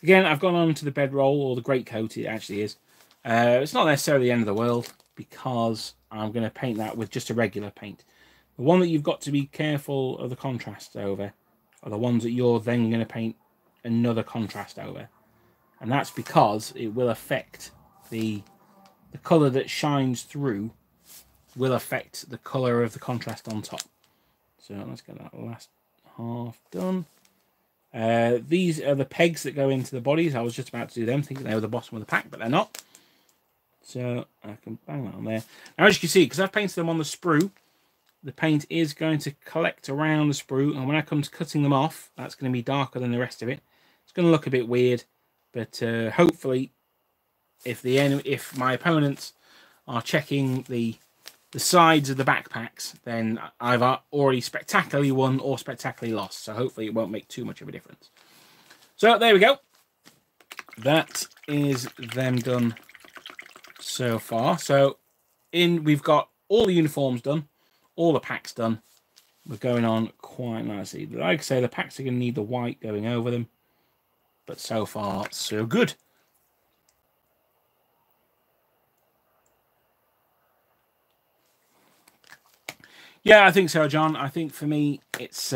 Again, I've gone on to the bedroll, or the greatcoat it actually is. It's not necessarily the end of the world, because I'm going to paint that with just a regular paint. The one that you've got to be careful of the contrast over are the ones that you're then going to paint another contrast over. And that's because it will affect the colour that shines through will affect the colour of the contrast on top. So let's get that last half done. These are the pegs that go into the bodies. I was just about to do them, thinking they were the bottom of the pack, but they're not. So I can bang that on there. Now, as you can see, because I've painted them on the sprue, the paint is going to collect around the sprue, and when I come to cutting them off, that's going to be darker than the rest of it. It's going to look a bit weird, but hopefully, if my opponents are checking the sides of the backpacks, then I've already spectacularly won or spectacularly lost. So hopefully it won't make too much of a difference. So there we go. That is them done so far. So we've got all the uniforms done, all the packs done. We're going on quite nicely. Like I say, the packs are going to need the white going over them. But so far, so good. Yeah, I think so, John. I think for me, it's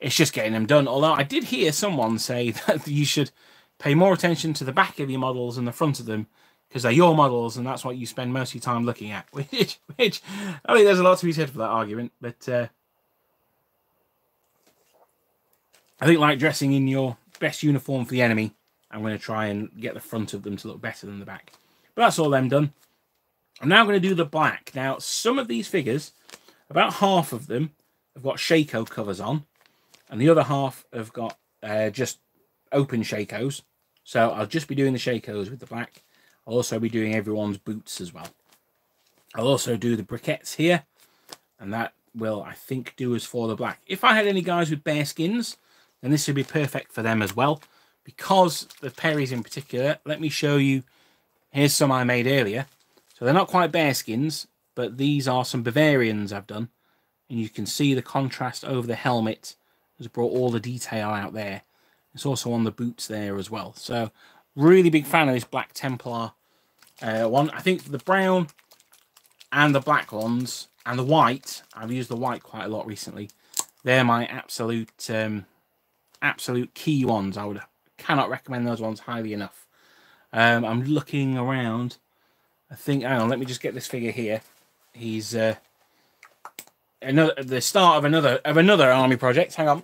just getting them done. Although I did hear someone say that you should pay more attention to the back of your models than the front of them, because they're your models, and that's what you spend most of your time looking at. Which I think there's a lot to be said for that argument. But I think, like dressing in your best uniform for the enemy, I'm going to try and get the front of them to look better than the back. But that's all them done. I'm now going to do the black. Now, some of these figures, about half of them have got Shako covers on, and the other half have got just open Shakos. So I'll just be doing the Shakos with the black. I'll also be doing everyone's boots as well. I'll also do the briquettes here, and that will, I think, do us for the black. If I had any guys with bare skins, then this would be perfect for them as well. Because the Perrys in particular, let me show you. Here's some I made earlier. So they're not quite bear skins, but these are some Bavarians I've done. And you can see the contrast over the helmet has brought all the detail out there. It's also on the boots there as well. So really big fan of this Black Templar one. I think the brown and the black ones and the white, I've used the white quite a lot recently. They're my absolute key ones. Cannot recommend those ones highly enough. I'm looking around. I think, hang on, let me just get this figure here. He's the start of another army project. Hang on.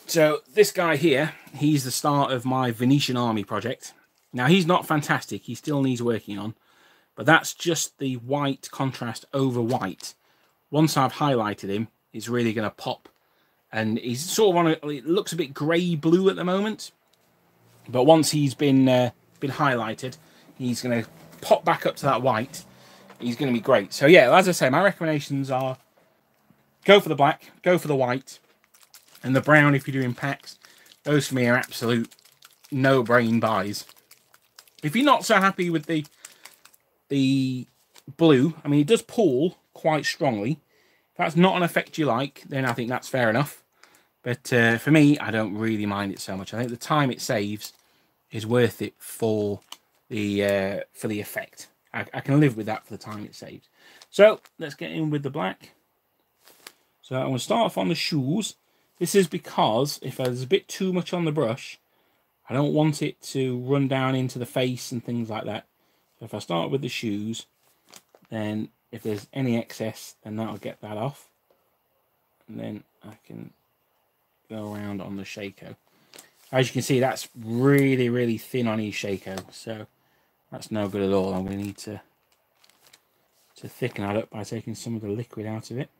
So this guy here, he's the start of my Venetian army project. Now, he's not fantastic. He still needs working on. But that's just the white contrast over white. Once I've highlighted him, it's really going to pop. And he's sort of it looks a bit grey-blue at the moment. But once he's been highlighted, he's going to pop back up to that white. He's going to be great. So yeah, as I say, my recommendations are go for the black, go for the white, and the brown if you're doing packs. Those for me are absolute no-brain buys. If you're not so happy with the blue, I mean, it does pull quite strongly. If that's not an effect you like, then I think that's fair enough. But for me, I don't really mind it so much. I think the time it saves is worth it for the effect. I can live with that for the time it saves. So let's get in with the black. So I'm going to start off on the shoes. This is because if there's a bit too much on the brush, I don't want it to run down into the face and things like that. So if I start with the shoes, then if there's any excess, then that'll get that off. And then I can go around on the Shako. As you can see, that's really, really thin on his Shako. So that's no good at all. I'm going to need to thicken that up by taking some of the liquid out of it.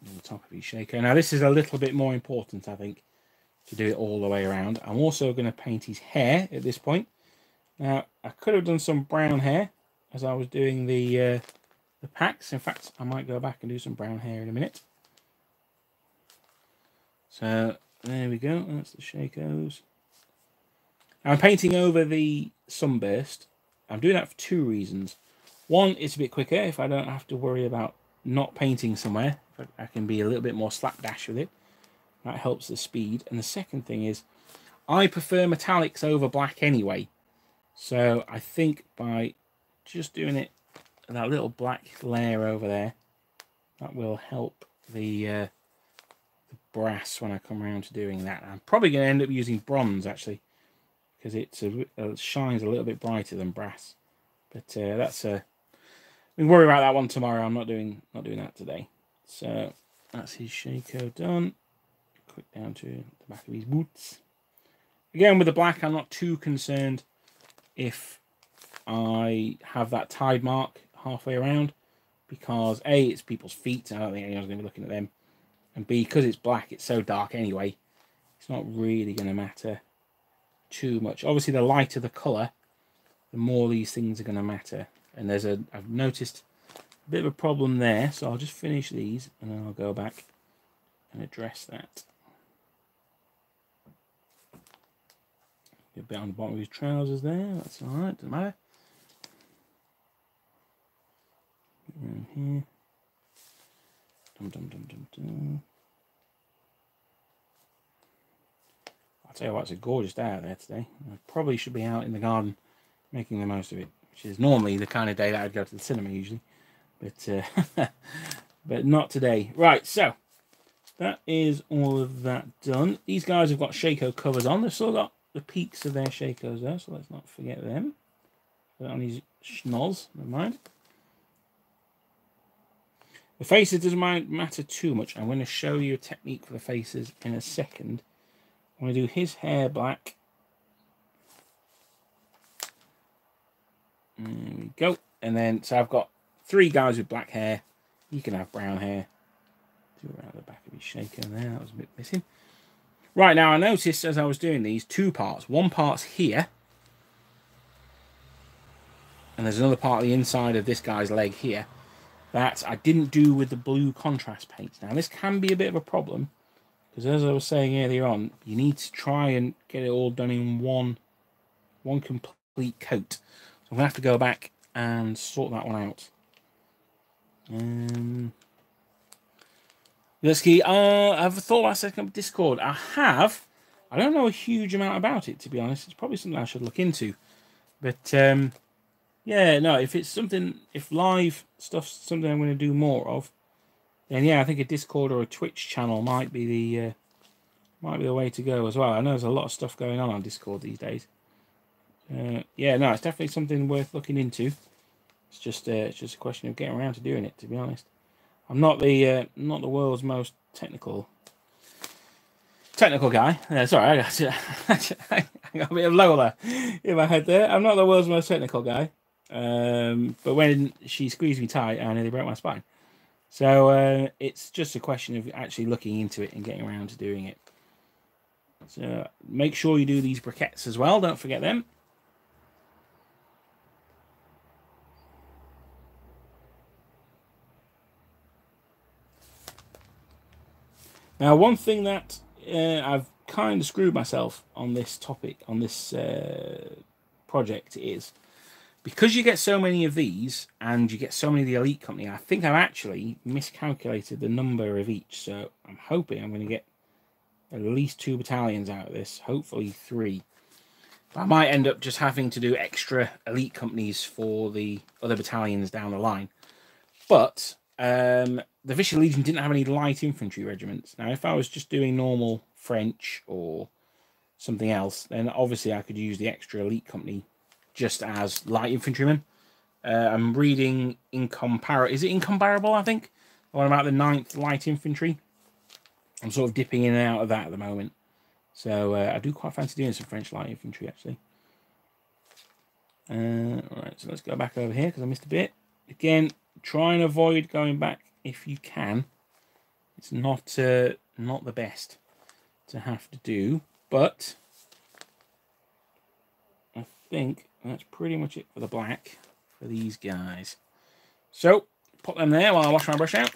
On the top of his Shako. Now this is a little bit more important, I think, to do it all the way around. I'm also going to paint his hair at this point. Now I could have done some brown hair as I was doing the packs. In fact, I might go back and do some brown hair in a minute. So there we go. That's the Shakos. I'm painting over the sunburst. I'm doing that for two reasons. One, it's a bit quicker if I don't have to worry about not painting somewhere. I can be a little bit more slapdash with it. That helps the speed. And the second thing is, I prefer metallics over black anyway. So I think by just doing it, that little black layer over there, that will help the brass when I come around to doing that. I'm probably going to end up using bronze actually, because it shines a little bit brighter than brass. But that's we can worry about that one tomorrow. I'm not doing that today. So that's his Shako done. Quick down to the back of his boots. Again, with the black, I'm not too concerned if I have that tide mark halfway around, because A, it's people's feet. I don't think anyone's going to be looking at them. And B, because it's black, it's so dark anyway, it's not really going to matter too much. Obviously, the lighter the colour, the more these things are going to matter. And I've noticed a bit of a problem there, so I'll just finish these and then I'll go back and address that. A bit on the bottom of his trousers there, that's alright, doesn't matter. Around here. Dum, dum, dum, dum, dum. I'll tell you what, it's a gorgeous day out there today. I probably should be out in the garden making the most of it, which is normally the kind of day that I'd go to the cinema usually. But but not today. Right, so that is all of that done. These guys have got Shako covers on. They've still got the peaks of their Shakos there, so let's not forget them. Put that on his schnoz, never mind. The faces doesn't matter too much. I'm going to show you a technique for the faces in a second. I'm going to do his hair black. There we go. And then, so I've got three guys with black hair. You can have brown hair. Do around the back of his Shako there. That was a bit missing. Right, now I noticed as I was doing these, two parts. One part's here. And there's another part of the inside of this guy's leg here that I didn't do with the blue contrast paints. Now, this can be a bit of a problem, because as I was saying earlier on, you need to try and get it all done in one complete coat. So I'm going to have to go back and sort that one out. Lesky, I've thought about setting up Discord. I don't know a huge amount about it, to be honest. It's probably something I should look into. But, yeah, no, if live stuff's something I'm going to do more of, then yeah, I think a Discord or a Twitch channel might be the way to go as well. I know there's a lot of stuff going on Discord these days. Yeah, no, it's definitely something worth looking into. It's just a question of getting around to doing it, to be honest. I'm not the world's most technical guy. Sorry, I got a bit of Lola in my head there. I'm not the world's most technical guy. But when she squeezed me tight, I nearly broke my spine. So it's just a question of actually looking into it and getting around to doing it. So make sure you do these briquettes as well. Don't forget them. Now, one thing that I've kind of screwed myself on this topic, on this project, is because you get so many of these and you get so many of the Elite Company, I think I've actually miscalculated the number of each. So I'm hoping I'm going to get at least 2 battalions out of this, hopefully 3. But I might end up just having to do extra Elite Companies for the other battalions down the line. But the Vicious Legion didn't have any light infantry regiments. Now, if I was just doing normal French or something else, then obviously I could use the extra Elite Company just as light infantrymen. I'm reading is it Incomparable, I think? The one about the 9th Light Infantry. I'm sort of dipping in and out of that at the moment. So I do quite fancy doing some French light infantry, actually. Alright, so let's go back over here because I missed a bit. Again, try and avoid going back if you can. It's not the best to have to do, but I think that's pretty much it for the black for these guys. So, pop them there while I wash my brush out.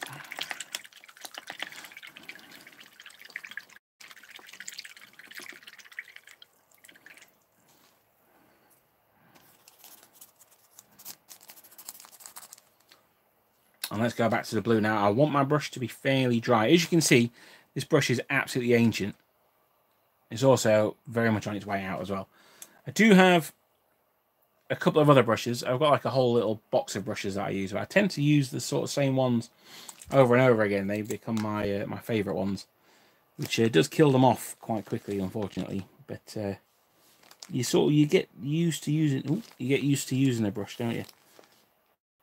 And let's go back to the blue now. I want my brush to be fairly dry. As you can see, this brush is absolutely ancient. It's also very much on its way out as well. I do have a couple of other brushes. I've got like a whole little box of brushes that I use. But I tend to use the sort of same ones over and over again. They become my my favourite ones, which does kill them off quite quickly, unfortunately. But you get used to using. Ooh, you get used to using a brush, don't you?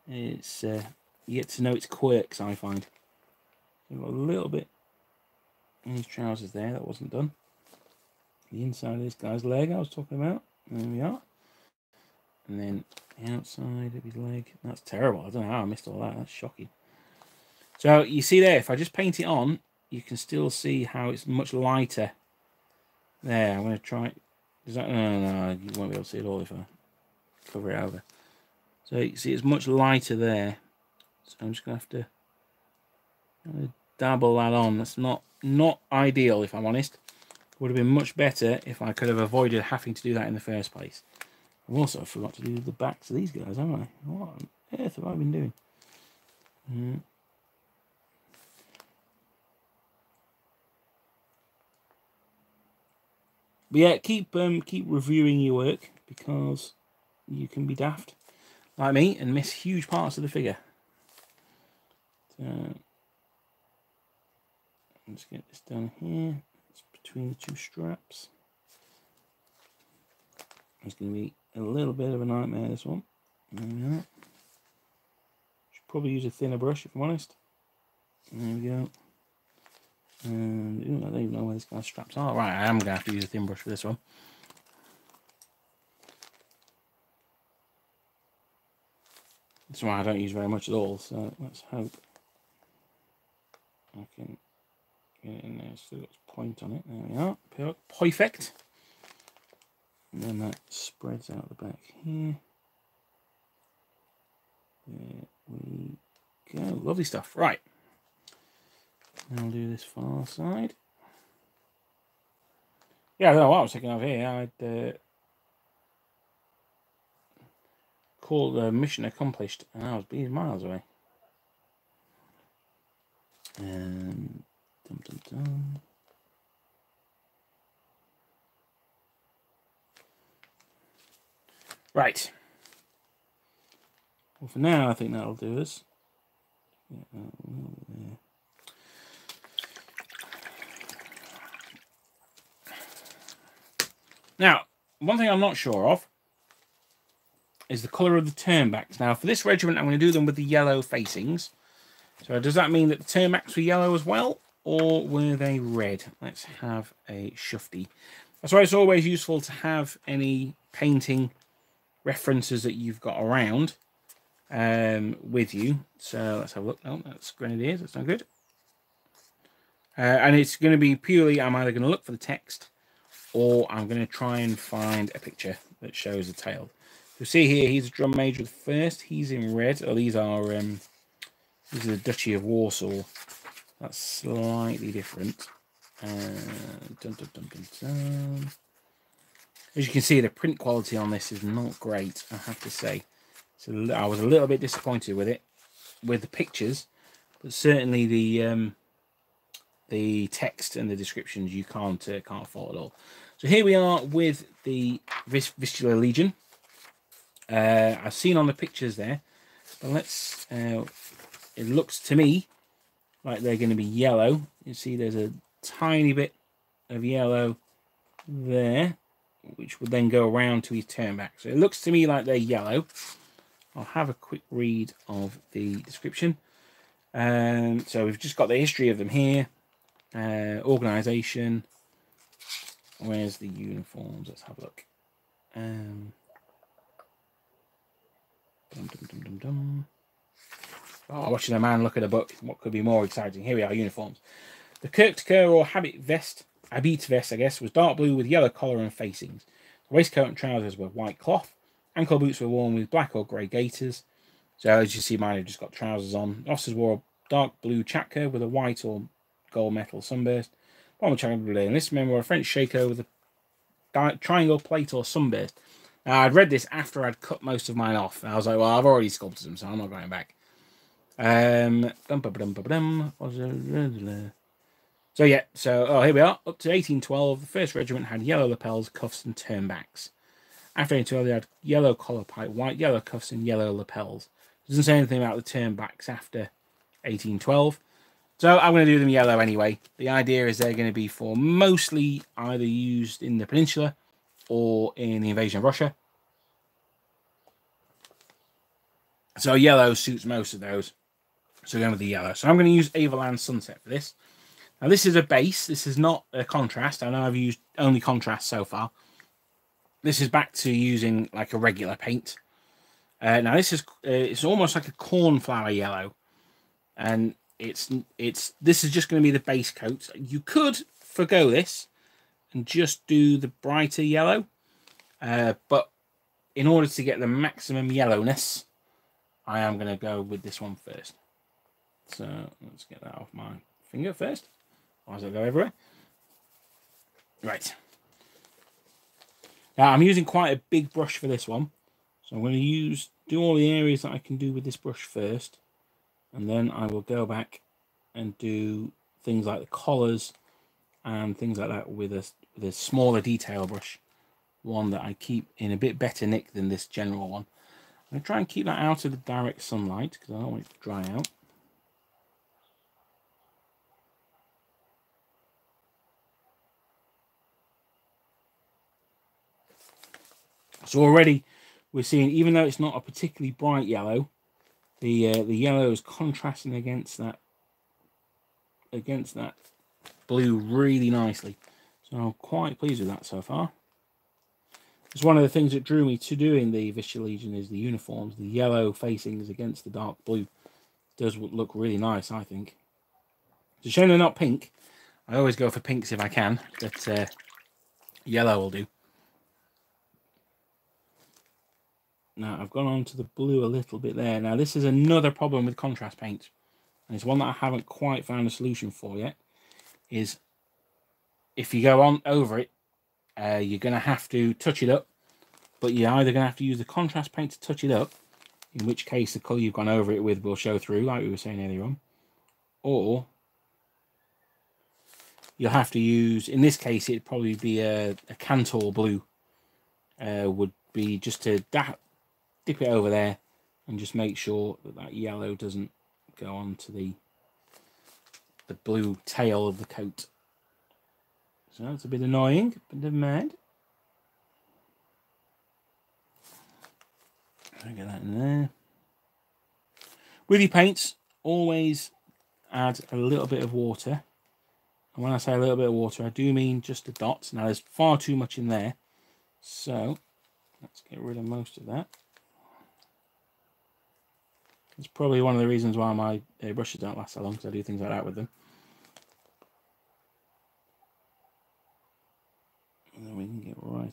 It's you get to know its quirks, I find. I've got a little bit in his trousers there that wasn't done. The inside of this guy's leg I was talking about. There we are. And then the outside of his leg. That's terrible. I don't know how I missed all that. That's shocking. So you see there, if I just paint it on, you can still see how it's much lighter. There, I'm going to try. Does that? No, you won't be able to see it all if I cover it over. So you can see it's much lighter there. So I'm just going to have to dabble that on. That's not ideal, if I'm honest. It would have been much better if I could have avoided having to do that in the first place. I've also forgot to do the backs of these guys, haven't I? What on earth have I been doing? But yeah, keep reviewing your work, because you can be daft like me and miss huge parts of the figure. So let's get this done here. It's between the 2 straps. It's going to be a little bit of a nightmare, this one. There we are. Should probably use a thinner brush, if I'm honest. There we go. And I don't even know where this guy's straps are. Right, I am going to have to use a thin brush for this one. This one I don't use very much at all, so let's hope I can get it in there. Still got a point on it. There we are. Perfect. And then that spreads out the back here. There we go. Lovely stuff. Right. Now I'll do this far side. Yeah, I don't know what I was thinking of here. I'd call the mission accomplished, and I was being miles away. And dum dum dum. Right. Well, for now, I think that'll do us. Now, one thing I'm not sure of is the colour of the turnbacks. Now, for this regiment, I'm going to do them with the yellow facings. So does that mean that the turnbacks were yellow as well, or were they red? Let's have a shufty. That's why it's always useful to have any painting references that you've got around with you. So let's have a look. Oh, that's Grenadiers. That's not good. And it's going to be purely, I'm either going to look for the text, or I'm going to try and find a picture that shows the tail. You'll see here, he's a drum major the first. He's in red. Oh, these are the Duchy of Warsaw. That's slightly different. Dun, dun, dun, dun, dun. As you can see, the print quality on this is not great, I have to say. So I was a little bit disappointed with it, with the pictures, but certainly the text and the descriptions you can't fault at all. So here we are with the Vistula Legion. I've seen on the pictures there, but let's. It looks to me like they're going to be yellow. You see, there's a tiny bit of yellow there, which would then go around to his turnback. So it looks to me like they're yellow. I'll have a quick read of the description. So we've just got the history of them here. Organisation. Where's the uniforms? Let's have a look. Oh, watching a man look at a book. What could be more exciting? Here we are, uniforms. The Kirk or habit vest, I guess, was dark blue with yellow collar and facings. The waistcoat and trousers were white cloth. Ankle boots were worn with black or grey gaiters. So as you see, mine have just got trousers on. Officers wore a dark blue chakra with a white or gold metal sunburst. Bomber chakra blue. And this men wore a French shako with a triangle plate or sunburst. Now, I'd read this after I'd cut most of mine off. And I was like, well, I've already sculpted them, so I'm not going back. So yeah, here we are, up to 1812. The 1st Regiment had yellow lapels, cuffs, and turnbacks. After 1812, they had yellow collar pipe, white, yellow cuffs, and yellow lapels. It doesn't say anything about the turnbacks after 1812. So I'm going to do them yellow anyway. The idea is they're going to be for mostly either used in the Peninsula or in the invasion of Russia. So yellow suits most of those. So going with the yellow. So I'm going to use Avalan Sunset for this. Now this is a base. This is not a contrast. I know I've used only contrast so far. This is back to using like a regular paint. Now this is it's almost like a cornflower yellow, and this is just going to be the base coat. You could forgo this and just do the brighter yellow, but in order to get the maximum yellowness, I am going to go with this one first. So let's get that off my finger first. Why does it go everywhere? Right. Now I'm using quite a big brush for this one. So I'm going to do all the areas that I can do with this brush first. And then I will go back and do things like the collars and things like that with a smaller detail brush. One that I keep in a bit better nick than this general one. I'm going to try and keep that out of the direct sunlight because I don't want it to dry out. So already we're seeing, even though it's not a particularly bright yellow, the yellow is contrasting against that blue really nicely. So I'm quite pleased with that so far. It's one of the things that drew me to doing the Vistula Legion is the uniforms. The yellow facings against the dark blue does look really nice, I think. It's a shame they're not pink. I always go for pinks if I can, but yellow will do. Now, I've gone on to the blue a little bit there. Now, this is another problem with contrast paint. And it's one that I haven't quite found a solution for yet. Is if you go on over it, you're going to have to touch it up. But you're either going to have to use the contrast paint to touch it up, in which case the colour you've gone over it with will show through, like we were saying earlier on. Or you'll have to use, in this case, it'd probably be a Cantor blue. Would be just to dip it over there and just make sure that yellow doesn't go on to the blue tail of the coat. So that's a bit annoying, but never mind. I'll get that in there. With your paints, always add a little bit of water. And when I say a little bit of water, I do mean just a dot. Now there's far too much in there. So let's get rid of most of that. It's probably one of the reasons why my brushes don't last so long, because I do things like that with them.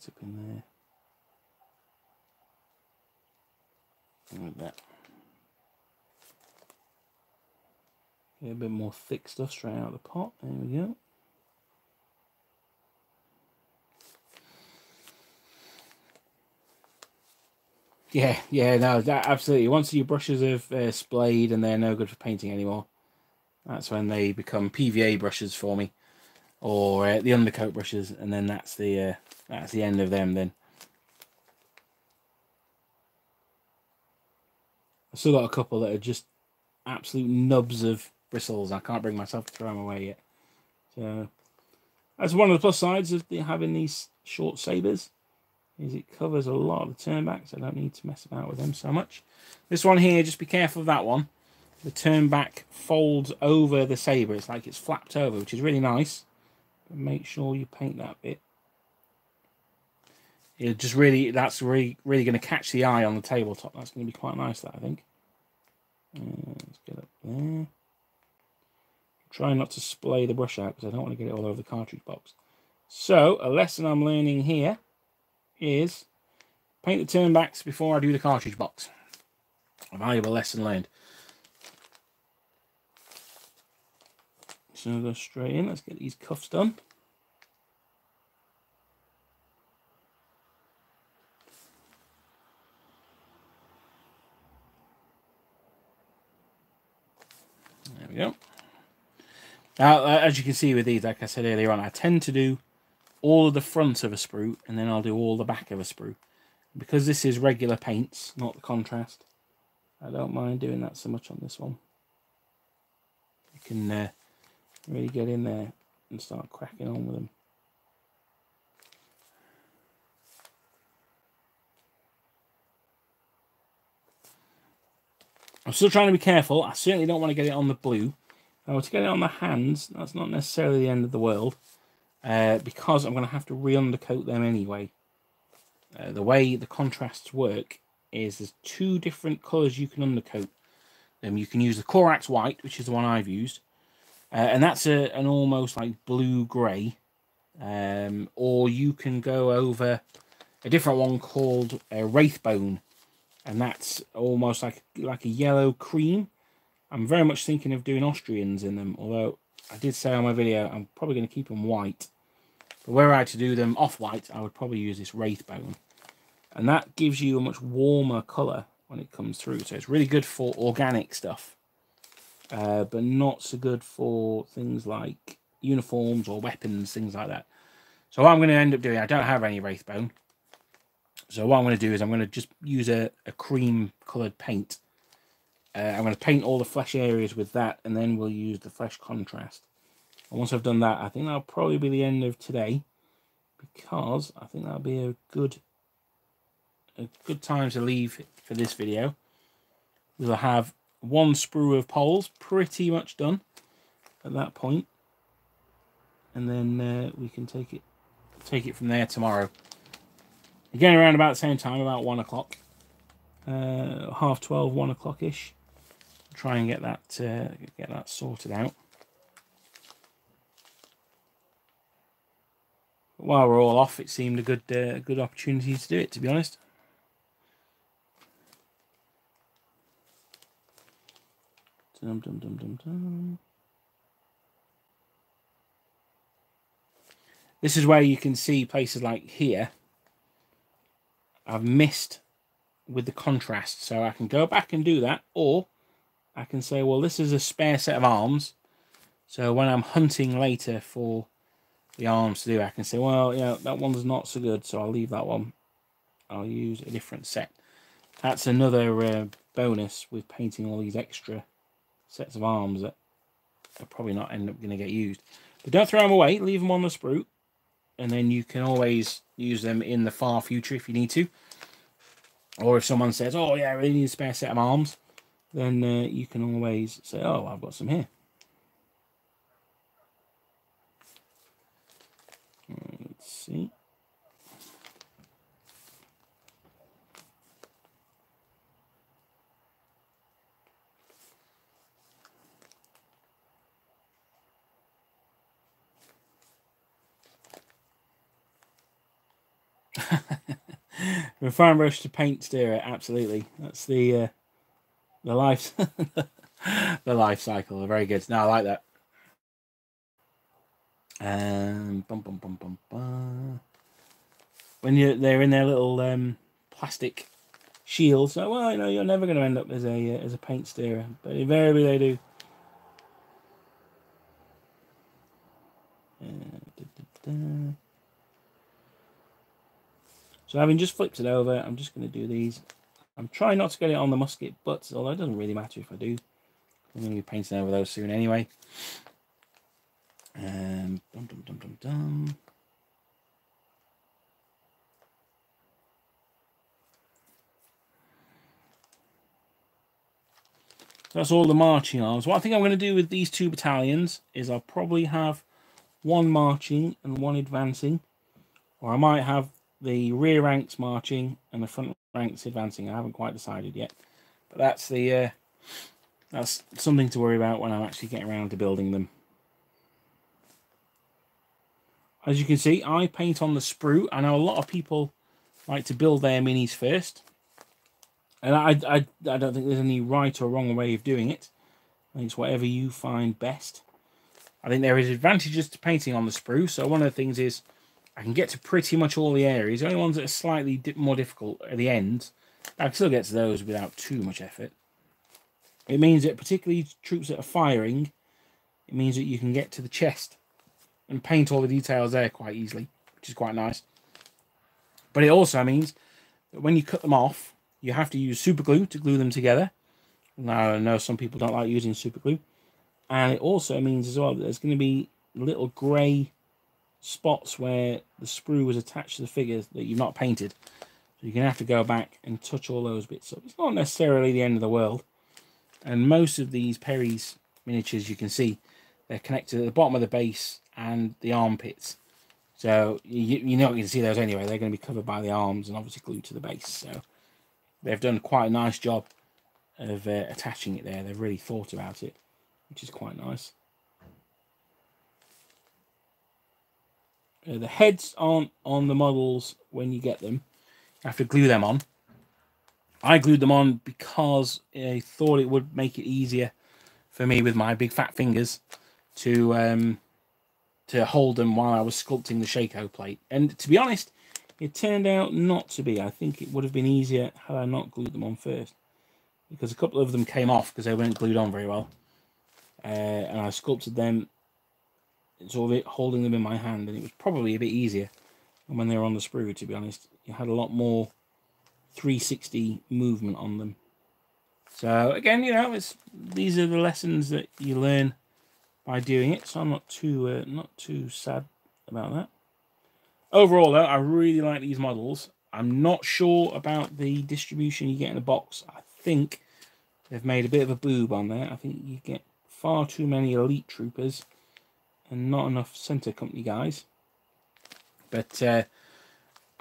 right up in there. Like that. Get a bit more thick stuff straight out of the pot. There we go. Yeah, no, that absolutely. Once your brushes have splayed and they're no good for painting anymore, that's when they become PVA brushes for me, or the Undercoat brushes, and then that's the end of them. Then I've still got a couple that are just absolute nubs of bristles. I can't bring myself to throw them away yet. So that's one of the plus sides of having these short sabers. Is it covers a lot of the turnbacks. I don't need to mess about with them so much. This one here, just be careful of that one. The turnback folds over the saber. It's like it's flapped over, which is really nice. But make sure you paint that bit. It just really, that's really going to catch the eye on the tabletop. That's going to be quite nice, that I think. Let's get up there. Try not to splay the brush out because I don't want to get it all over the cartridge box. So a lesson I'm learning here is paint the turnbacks before I do the cartridge box. A valuable lesson learned. So I'll go straight in. Let's get these cuffs done. There we go. Now, as you can see with these, like I said earlier on, I tend to do all of the front of a sprue and then I'll do all the back of a sprue. Because this is regular paints, not the contrast, I don't mind doing that so much on this one. You can really get in there and start cracking on with them. I'm still trying to be careful. I certainly don't want to get it on the blue. Now, to get it on the hands, that's not necessarily the end of the world, because I'm going to have to re-undercoat them anyway. The way the contrasts work is there's two different colours you can undercoat. You can use the Corax White, which is the one I've used, and that's an almost like blue-grey, or you can go over a different one called Wraithbone, and that's almost like a yellow cream. I'm very much thinking of doing Austrians in them, although I did say on my video I'm probably going to keep them white. But were I to do them off-white, I would probably use this Wraithbone. And that gives you a much warmer colour when it comes through. So it's really good for organic stuff, but not so good for things like uniforms or weapons, things like that. So what I'm going to end up doing, I don't have any Wraithbone. So what I'm going to do is I'm going to just use a cream-coloured paint. I'm going to paint all the flesh areas with that, and then we'll use the flesh contrast. And once I've done that, I think that'll probably be the end of today, because I think that'll be a good time to leave for this video. We'll have one sprue of poles pretty much done at that point, and then we can take it from there tomorrow. Again, around about the same time, about 1 o'clock, 12:30, 1 o'clock-ish. Try and get that sorted out. But while we're all off, it seemed a good opportunity to do it, to be honest. Dum, dum, dum, dum, dum. This is where you can see places like here. I've missed with the contrast, so I can go back and do that, or I can say, well, this is a spare set of arms, so when I'm hunting later for the arms to do, I can say, well, yeah, that one's not so good, so I'll leave that one. I'll use a different set. That's another bonus with painting all these extra sets of arms that are probably not end up going to get used. But don't throw them away, leave them on the sprue, and then you can always use them in the far future if you need to. Or if someone says, oh yeah, I really need a spare set of arms, then you can always say, oh, I've got some here. Let's see. From fine brush to paint stirrer, absolutely. That's the life the life cycle. Very good. No, I like that. Bum, bum, bum, bum, bum. When they're in their little plastic shields, so, well, you know, you're never going to end up as a paint stirrer, but invariably they do. So having just flipped it over, I'm just going to do these. I'm trying not to get it on the musket butts, although it doesn't really matter if I do. I'm going to be painting over those soon anyway. Dum, dum, dum, dum, dum. That's all the marching arms. What I think I'm going to do with these two battalions is I'll probably have one marching and one advancing, or I might have the rear ranks marching and the front ranks advancing. I haven't quite decided yet, but that's something to worry about when I'm actually getting around to building them. As you can see, I paint on the sprue. I know a lot of people like to build their minis first, and I don't think there's any right or wrong way of doing it. I think it's whatever you find best. I think there is advantages to painting on the sprue. So one of the things is I can get to pretty much all the areas. The only ones that are slightly more difficult at the end, I can still get to those without too much effort. It means that particularly troops that are firing, it means that you can get to the chest and paint all the details there quite easily, which is quite nice. But it also means that when you cut them off, you have to use super glue to glue them together. Now, I know some people don't like using super glue. And it also means as well that there's going to be little grey spots where the sprue was attached to the figures that you've not painted. So you're going to have to go back and touch all those bits up. It's not necessarily the end of the world. And most of these Perry's miniatures, you can see, they're connected at the bottom of the base and the armpits. So you know you can see those anyway. They're going to be covered by the arms and obviously glued to the base. So they've done quite a nice job of attaching it there. They've really thought about it, which is quite nice. The heads aren't on the models when you get them. You have to glue them on. I glued them on because I thought it would make it easier for me with my big fat fingers to hold them while I was sculpting the Shako plate. And to be honest, it turned out not to be. I think it would have been easier had I not glued them on first, because a couple of them came off because they weren't glued on very well. And I sculpted them sort of holding them in my hand, and it was probably a bit easier than when they were on the sprue, to be honest. You had a lot more 360 movement on them. So again, you know, these are the lessons that you learn by doing it, so I'm not too sad about that. Overall though, I really like these models. I'm not sure about the distribution you get in the box. I think they've made a bit of a boob on there. I think you get far too many elite troopers and not enough center company guys. But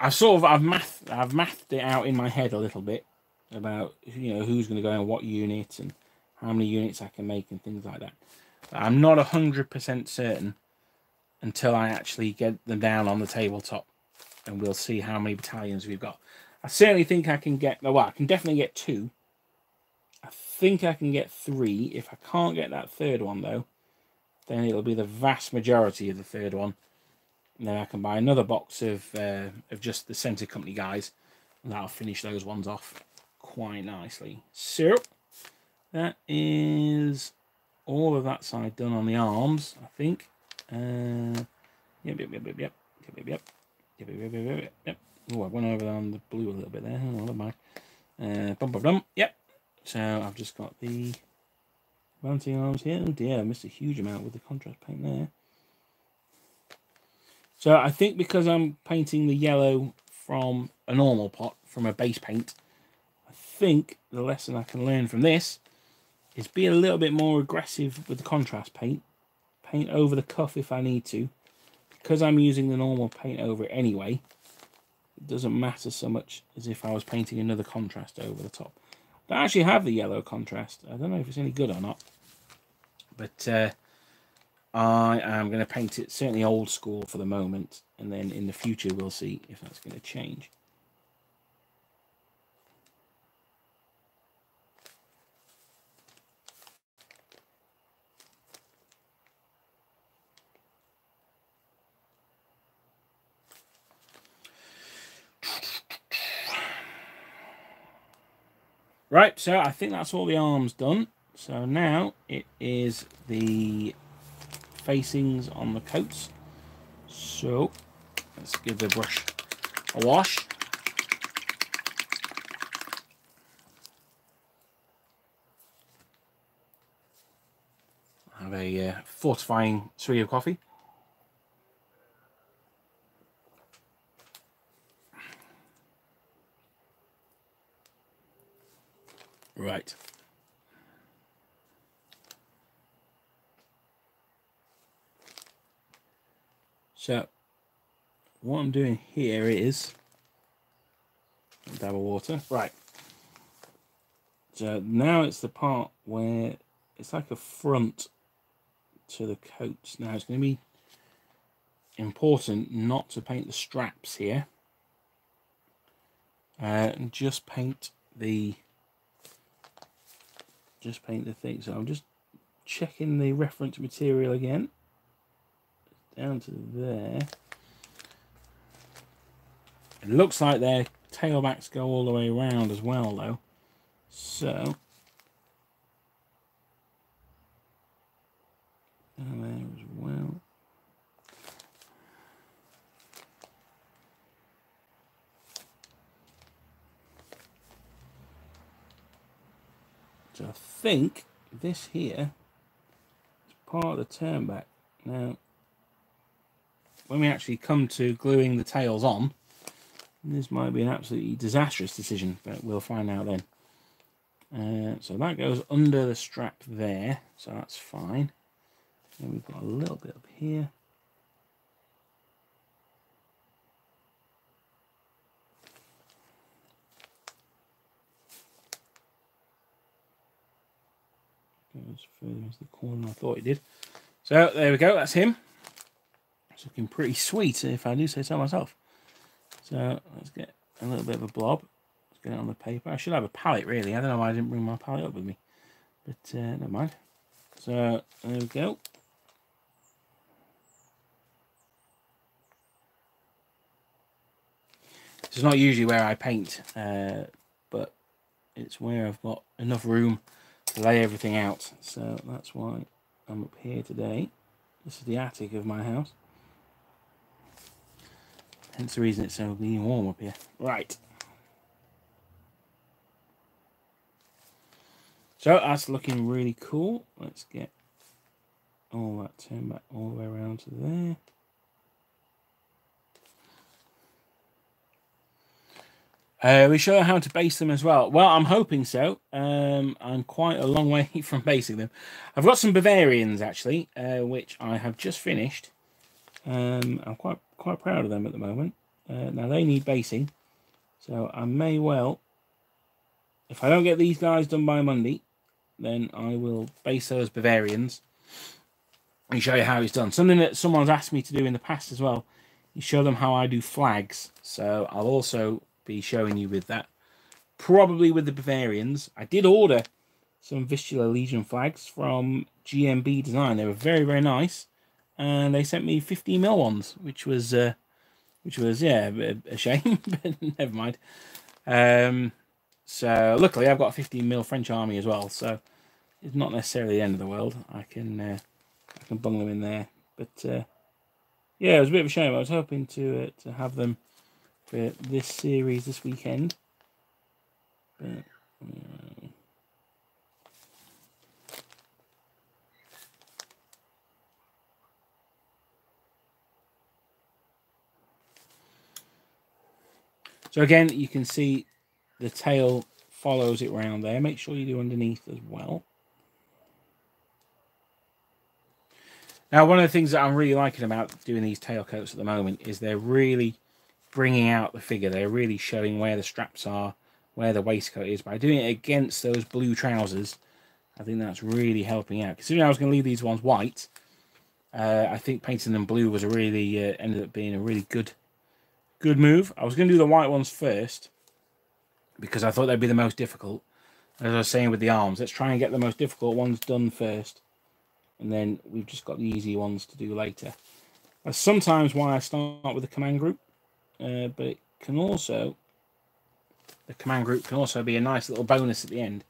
I've mathed it out in my head a little bit about, you know, who's going to go in what unit and how many units I can make and things like that. But I'm not 100% certain until I actually get them down on the tabletop, and we'll see how many battalions we've got. I certainly think I can get, well, I can definitely get 2. I think I can get 3. If I can't get that third one though, then it'll be the vast majority of the third one. And then I can buy another box of just the center company guys, and that'll finish those ones off quite nicely. So that is all of that side done on the arms, I think. Yep. Oh, I went over on the blue a little bit there. Oh, never mind. Yep. So I've just got the mounting arms here. Oh dear, I missed a huge amount with the contrast paint there. So I think because I'm painting the yellow from a normal pot, from a base paint, I think the lesson I can learn from this is be a little bit more aggressive with the contrast paint. Paint over the cuff if I need to. Because I'm using the normal paint over it anyway, it doesn't matter so much as if I was painting another contrast over the top. I actually have the yellow contrast. I don't know if it's any good or not. But I am going to paint it certainly old school for the moment. And then in the future we'll see if that's going to change. Right, so I think that's all the arms done. So now it is the facings on the coats. So let's give the brush a wash. Have a fortifying swig of coffee. Right. So what I'm doing here is a dab of water. Right. So now it's the part where it's like a front to the coats. Now it's going to be important not to paint the straps here. And just paint the thing. So I'm just checking the reference material again. Down to there. It looks like their tailbacks go all the way around as well, though. So, down there as well. So I think this here is part of the turnback. Now, when we actually come to gluing the tails on, this might be an absolutely disastrous decision, but we'll find out then. So that goes under the strap there, so that's fine. Then we've got a little bit up here. Goes further into the corner than I thought it did. So there we go, that's him. It's looking pretty sweet, if I do say so myself. So let's get a little bit of a blob. Let's get it on the paper. I should have a palette, really. I don't know why I didn't bring my palette up with me. But never mind. So there we go. This is not usually where I paint, but it's where I've got enough room to lay everything out. So that's why I'm up here today. This is the attic of my house. Hence the reason it's so being warm up here. Right. So that's looking really cool. Let's get all that turned back all the way around to there. We show how to base them as well. Well, I'm hoping so. I'm quite a long way from basing them. I've got some Bavarians actually, which I have just finished. I'm quite proud of them at the moment. Now they need basing, so I may well, if I don't get these guys done by Monday, then I will base those Bavarians and show you how it's done. Something that someone's asked me to do in the past as well, you show them how I do flags. So I'll also be showing you with that, probably with the Bavarians. I did order some Vistula Legion flags from GMB Design. They were very, very nice, and they sent me 50mm ones, which was yeah, a shame, but never mind. So luckily I've got a 15mm French army as well, so it's not necessarily the end of the world. I can bung them in there, but yeah, it was a bit of a shame. I was hoping to have them for this series this weekend, but so again, you can see the tail follows it round there. Make sure you do underneath as well. Now, one of the things that I'm really liking about doing these tailcoats at the moment is they're really bringing out the figure. They're really showing where the straps are, where the waistcoat is. By doing it against those blue trousers, I think that's really helping out. Considering I was going to leave these ones white, I think painting them blue was a really ended up being a really good move. I was going to do the white ones first because I thought they'd be the most difficult. As I was saying with the arms, let's try and get the most difficult ones done first, and then we've just got the easy ones to do later. That's sometimes why I start with the command group, but it can also the command group can also be a nice little bonus at the end.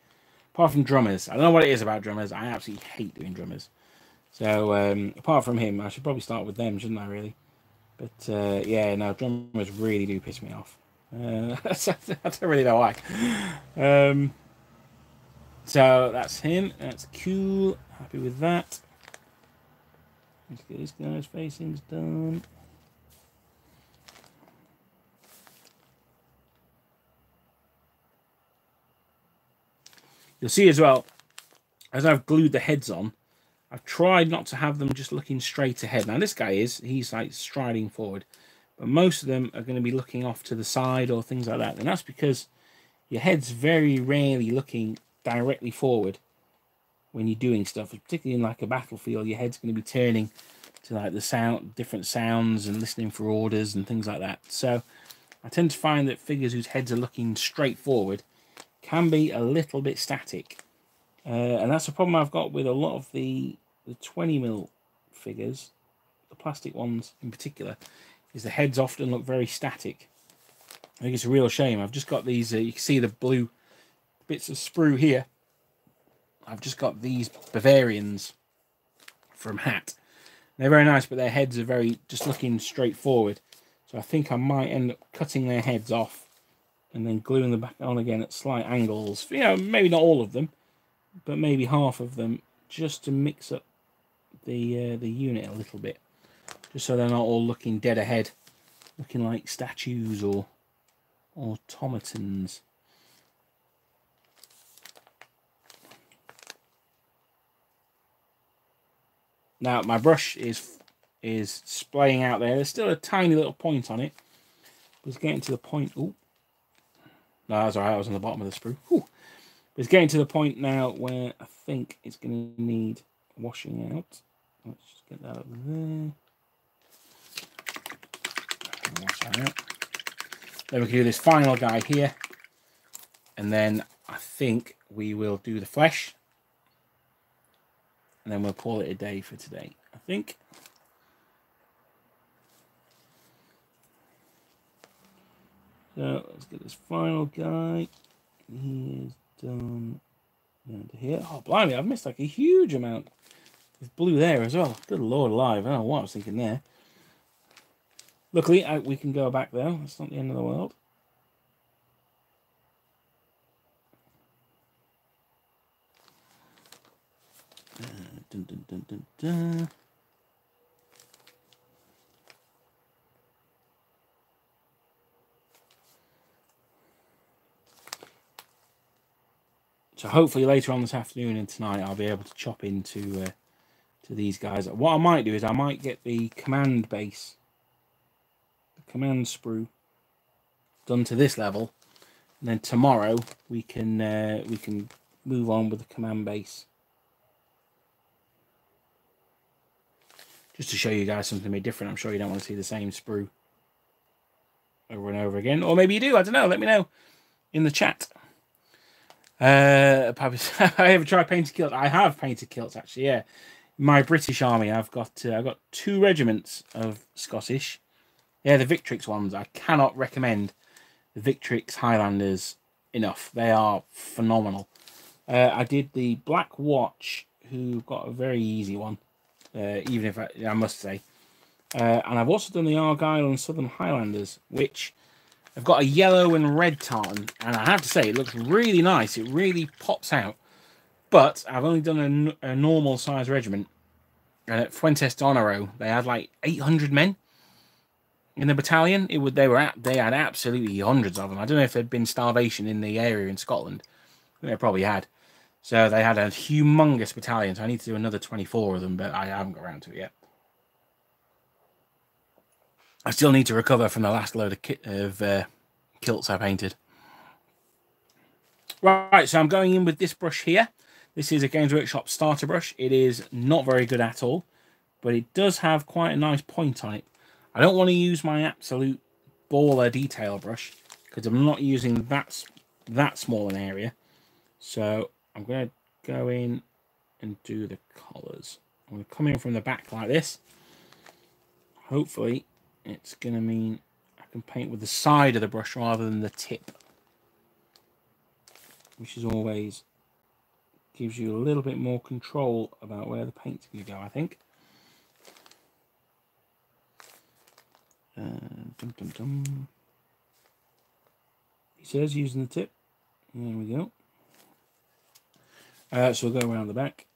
Apart from drummers. I don't know what it is about drummers. I absolutely hate doing drummers. So, apart from him, I should probably start with them, shouldn't I, really? But, yeah, no, drummers really do piss me off. I don't really know why. So, that's him. That's cool. Happy with that. Let's get this guy's facings done. You'll see as well, as I've glued the heads on, I've tried not to have them just looking straight ahead. Now this guy he's like striding forward, but most of them are going to be looking off to the side or things like that. And that's because your head's very rarely looking directly forward when you're doing stuff, particularly in like a battlefield. Your head's going to be turning to like the different sounds and listening for orders and things like that. So I tend to find that figures whose heads are looking straight forward can be a little bit static. And that's a problem I've got with a lot of the 20mm figures, the plastic ones in particular, is the heads often look very static. I think it's a real shame. I've just got these, you can see the blue bits of sprue here. I've just got these Bavarians from Hat. They're very nice, but their heads are very just looking straight forward. So I think I might end up cutting their heads off and then gluing them back on again at slight angles. You know, maybe not all of them, but maybe half of them, just to mix up the unit a little bit, just so they're not all looking dead ahead, looking like statues or automatons. Now my brush is splaying out there. There's still a tiny little point on it. It's getting to the point. Oh, no, that's alright. I was on the bottom of the sprue. Whew. It's getting to the point now where I think it's going to need washing out. Let's just get that over there. Wash that out. Then we can do this final guy here. And then I think we will do the flesh. And then we'll call it a day for today, I think. So let's get this final guy. He is done down to here. Oh, blimey, I've missed like a huge amount of blue there as well. Good Lord alive. I don't know what I was thinking there. Luckily, we can go back there. That's not the end of the world. Dun, dun, dun, dun, dun. So hopefully later on this afternoon and tonight I'll be able to chop into to these guys. What I might do is I might get the command base, the command sprue, done to this level, and then tomorrow we can move on with the command base. Just to show you guys something a bit different. I'm sure you don't want to see the same sprue over and over again. Or maybe you do, I don't know. Let me know in the chat. Have I ever tried painted kilts? I have painted kilts, actually, yeah. My British army, I've got 2 regiments of Scottish. Yeah, the Victrix ones. I cannot recommend the Victrix Highlanders enough. They are phenomenal. I did the Black Watch, who got a very easy one. Even if I must say. And I've also done the Argyll and Southern Highlanders, which have got a yellow and red tartan. And I have to say, it looks really nice. It really pops out. But I've only done a normal size regiment. And at Fuentes d'Onoro, they had like 800 men in the battalion. They had absolutely hundreds of them. I don't know if there'd been starvation in the area in Scotland. I think they probably had. So they had a humongous battalion, so I need to do another 24 of them, but I haven't got around to it yet. I still need to recover from the last load of kilts I painted. Right, so I'm going in with this brush here. This is a Games Workshop starter brush. It is not very good at all, but it does have quite a nice point on it. I don't want to use my absolute baller detail brush, because I'm not using that small an area. So I'm going to go in and do the collars. I'm going to come in from the back like this. Hopefully, it's going to mean I can paint with the side of the brush rather than the tip. which is always gives you a little bit more control about where the paint's going to go, I think. Dum, dum, dum. He says using the tip. There we go. So we'll go around the back.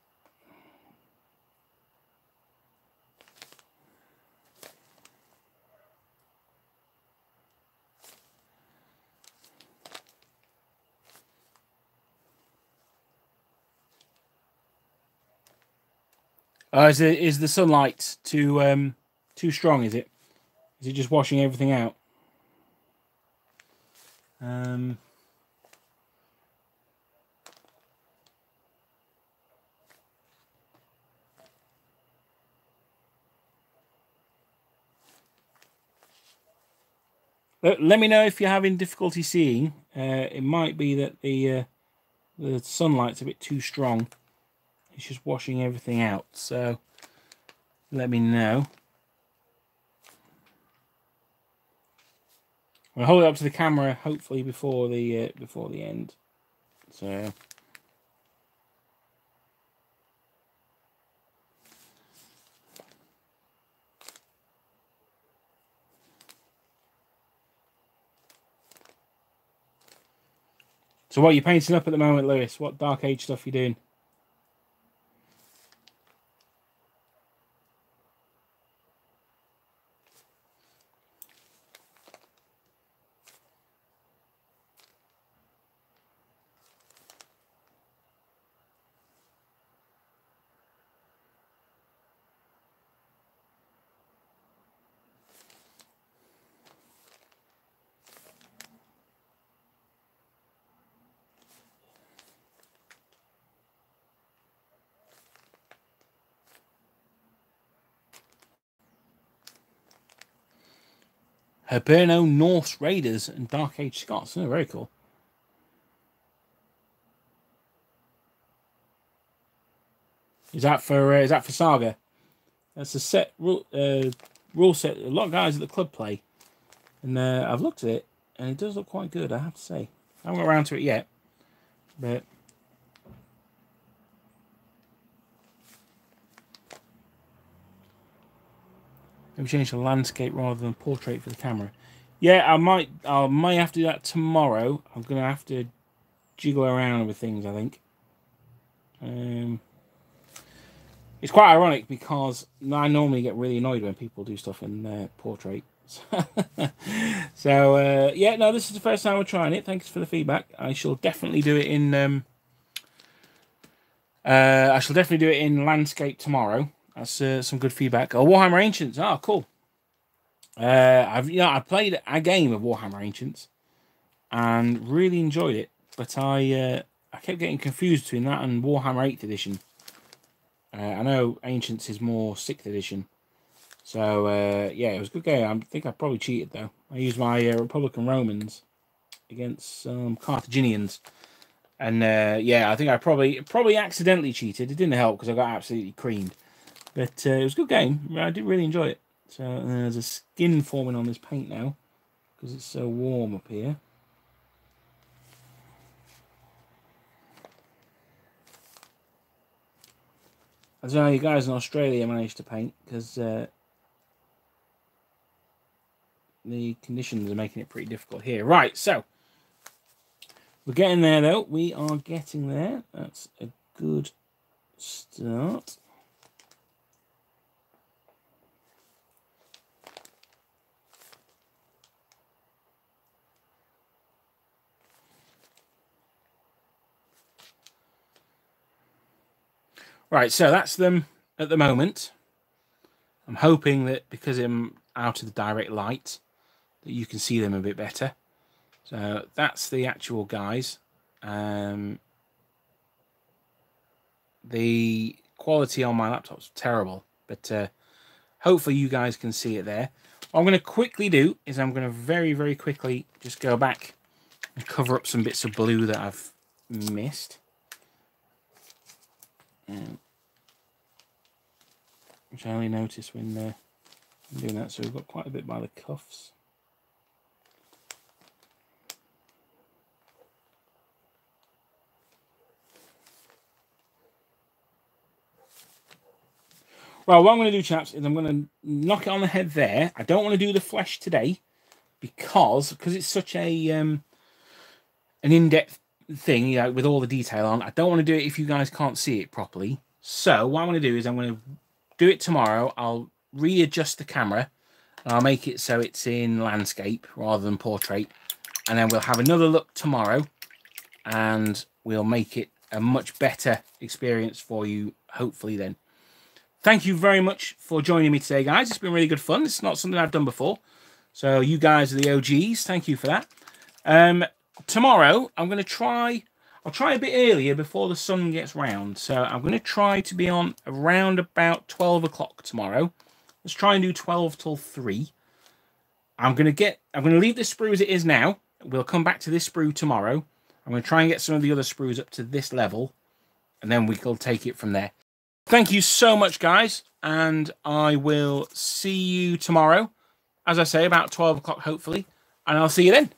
Is the sunlight too strong? Is it? Is it just washing everything out? Let me know if you're having difficulty seeing. It might be that the sunlight's a bit too strong. It's just washing everything out. So let me know. I'll hold it up to the camera, hopefully before the end. So what are you painting up at the moment, Lewis? What Dark Age stuff are you doing? Hiberno Norse Raiders and Dark Age Scots. Oh, very cool. Is that for Saga? That's a set rule set. A lot of guys at the club play, and I've looked at it, and it does look quite good. I have to say. I haven't got around to it yet, but maybe change the landscape rather than portrait for the camera. Yeah, I might have to do that tomorrow. I'm gonna have to jiggle around with things, I think. It's quite ironic because I normally get really annoyed when people do stuff in portrait. So yeah, no, this is the first time we're trying it. Thanks for the feedback. I shall definitely do it in landscape tomorrow. That's some good feedback. Oh, Warhammer Ancients. Oh, cool. I played a game of Warhammer Ancients and really enjoyed it, but I kept getting confused between that and Warhammer 8th edition. I know Ancients is more 6th edition, so yeah, it was a good game. I think I probably cheated though. I used my Republican Romans against some Carthaginians, and yeah, I think I probably accidentally cheated. It didn't help because I got absolutely creamed, but it was a good game. I did really enjoy it. So there's a skin forming on this paint now because it's so warm up here. I don't know how you guys in Australia managed to paint because the conditions are making it pretty difficult here. Right, so we're getting there though. We are getting there. That's a good start. Right, so that's them at the moment. I'm hoping that because I'm out of the direct light, that you can see them a bit better. So that's the actual guys. The quality on my laptop's terrible, but hopefully you guys can see it there. What I'm going to quickly do is I'm going to very, very quickly just go back and cover up some bits of blue that I've missed. Which I only noticed when I'm doing that. So we've got quite a bit by the cuffs. Well, what I'm going to do, chaps, is I'm going to knock it on the head there. I don't want to do the flesh today because it's such a an in-depth thing, you know, with all the detail on. I don't want to do it if you guys can't see it properly. So what I'm going to do is I'm going to do it tomorrow. I'll readjust the camera and I'll make it so it's in landscape rather than portrait. And then we'll have another look tomorrow and we'll make it a much better experience for you, hopefully then. Thank you very much for joining me today, guys. It's been really good fun. It's not something I've done before. So you guys are the OGs. Thank you for that. Tomorrow, I'm going to try... I'll try a bit earlier before the sun gets round. So I'm going to try to be on around about 12 o'clock tomorrow. Let's try and do 12 till 3. I'm going to leave this sprue as it is now. We'll come back to this sprue tomorrow. I'm going to try and get some of the other sprues up to this level. And then we'll take it from there. Thank you so much, guys. And I will see you tomorrow. As I say, about 12 o'clock, hopefully. And I'll see you then.